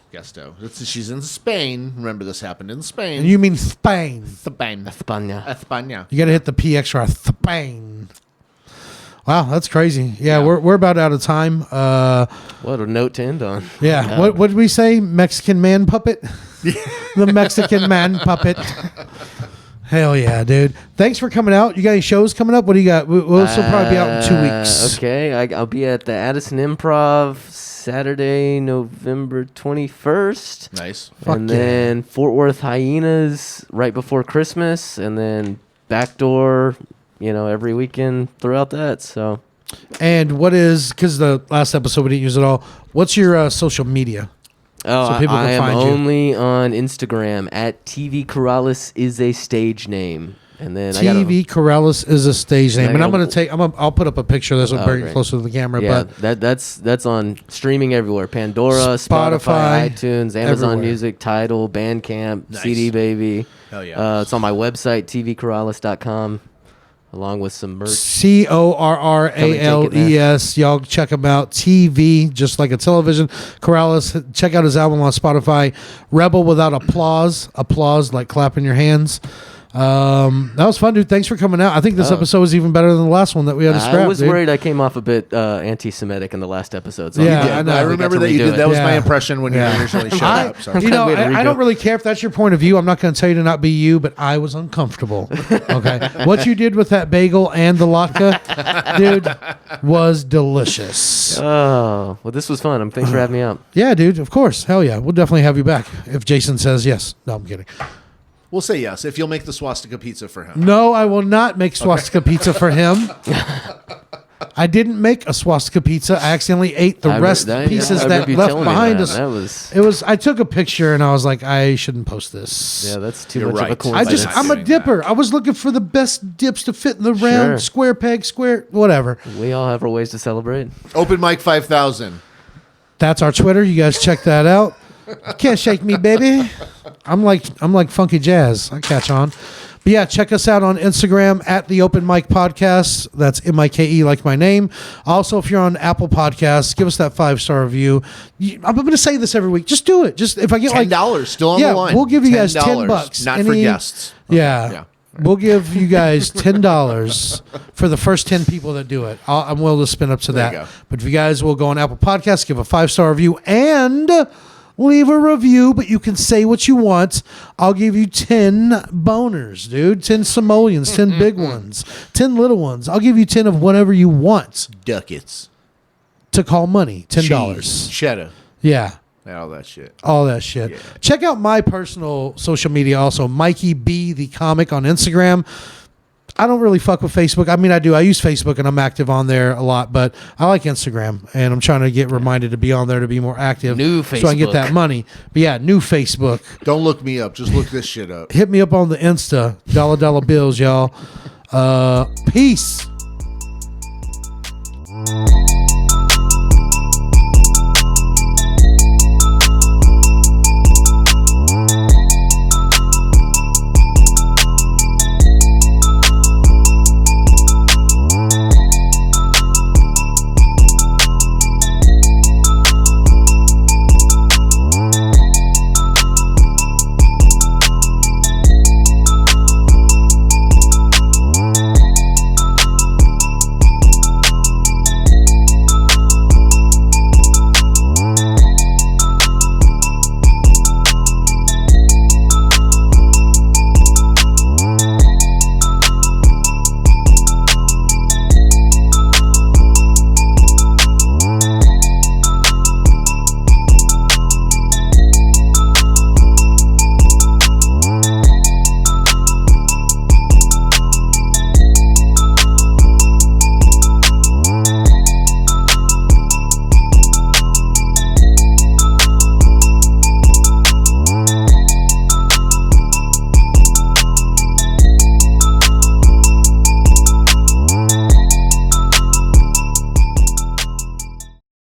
Speaker 2: She's in Spain. Remember, this happened in Spain.
Speaker 1: And you mean Spain?
Speaker 3: España.
Speaker 1: You got to hit the P extra. Spain. Wow, that's crazy. Yeah, we're about out of time.
Speaker 3: What a note to end on.
Speaker 1: Yeah. What did we say? Mexican man puppet? The Mexican man puppet. Hell yeah, dude. Thanks for coming out. You got any shows coming up? What do you got? We'll still probably be out in 2 weeks.
Speaker 3: Okay. I'll be at the Addison Improv Saturday, November 21st.
Speaker 2: Nice.
Speaker 3: And then Fort Worth Hyenas right before Christmas. And then Backdoor, every weekend throughout that. So.
Speaker 1: And what is, because the last episode we didn't use it all, what's your social media?
Speaker 3: Oh,
Speaker 1: so people
Speaker 3: I
Speaker 1: can
Speaker 3: am
Speaker 1: find you.
Speaker 3: only on Instagram at TV Corrales is a stage name. And then
Speaker 1: TV Corrales is a stage name. And I'm going to I'll put up a picture of this one very
Speaker 3: great.
Speaker 1: close to the camera.
Speaker 3: Yeah,
Speaker 1: but
Speaker 3: that's on streaming everywhere. Pandora, Spotify, iTunes, Amazon
Speaker 1: everywhere.
Speaker 3: Music, Tidal, Bandcamp, CD Baby.
Speaker 2: Hell yeah.
Speaker 3: It's on my website, tvcorrales.com. along with some merch.
Speaker 1: Corrales. Y'all check him out. TV, just like a television. Corrales, check out his album on Spotify. Rebel Without Applause. Applause, like clapping your hands. That was fun, dude. Thanks for coming out. I think this episode was even better than the last one that we had to scrap.
Speaker 3: I was
Speaker 1: dude.
Speaker 3: worried I came off a bit anti-Semitic in the last episode. So
Speaker 1: Yeah, I know.
Speaker 2: I remember that you did. That was my
Speaker 1: Yeah.
Speaker 2: impression when you initially showed up. So.
Speaker 1: You know,
Speaker 3: We had to
Speaker 1: I
Speaker 3: redo
Speaker 1: don't
Speaker 3: it.
Speaker 1: really care if that's your point of view. I'm not going to tell you to not be you, but I was uncomfortable. Okay. What you did with that bagel and the latke, dude, was delicious.
Speaker 3: Oh, well, this was fun. Thanks for having me out.
Speaker 1: Yeah, dude. Of course. Hell yeah. We'll definitely have you back if Jason says yes. No, I'm kidding.
Speaker 2: We'll say yes if you'll make the swastika pizza for him.
Speaker 1: No, I will not make swastika pizza for him. I didn't make a swastika pizza. I accidentally ate the pieces
Speaker 3: I
Speaker 1: that
Speaker 3: remember you
Speaker 1: left
Speaker 3: telling me
Speaker 1: behind
Speaker 3: that.
Speaker 1: us.
Speaker 3: That was,
Speaker 1: It was. I took a picture and I was like, I shouldn't post this.
Speaker 3: yeah, that's too
Speaker 2: You're
Speaker 3: much of a
Speaker 2: right.
Speaker 3: coincidence.
Speaker 1: I'm a
Speaker 2: doing
Speaker 1: dipper. I was looking for the best dips to fit in the round,
Speaker 3: Sure.
Speaker 1: square peg, square, whatever.
Speaker 3: We all have our ways to celebrate.
Speaker 2: Open mic 5,000.
Speaker 1: That's our Twitter. You guys check that out. You can't shake me, baby. I'm like funky jazz. I catch on. But yeah, check us out on Instagram at the Open Mic Podcast. That's MIKE, like my name. Also, if you're on Apple Podcasts, give us that 5-star review. I'm going to say this every week. Just do it. Just if I get
Speaker 2: $10 still on the line.
Speaker 1: we'll give you guys $10.
Speaker 2: Not for guests.
Speaker 1: Yeah.
Speaker 2: Yeah.
Speaker 1: We'll give you guys $10 for the first 10 people that do it. I'm willing to spin up to
Speaker 2: There you
Speaker 1: that.
Speaker 2: go.
Speaker 1: But if you guys will go on Apple Podcasts, give a 5-star review and leave a review, but you can say what you want. I'll give you 10 boners, dude. 10 simoleons, 10 big ones, 10 little ones. I'll give you 10 of whatever you want
Speaker 2: Ducats.
Speaker 1: to call money. $10.
Speaker 2: Cheese, cheddar.
Speaker 1: Yeah.
Speaker 2: All that shit.
Speaker 1: All that shit.
Speaker 2: Yeah.
Speaker 1: Check out my personal social media also, Mikey B the Comic on Instagram. I don't really fuck with Facebook. I mean, I do. I use Facebook and I'm active on there a lot, but I like Instagram and I'm trying to get reminded to be on there to be more active.
Speaker 3: New
Speaker 1: so I can get
Speaker 3: Facebook.
Speaker 1: that money. But yeah, new Facebook.
Speaker 2: Don't look me up. Just look this shit up.
Speaker 1: Hit me up on the Insta. Dollar bills, y'all. Peace.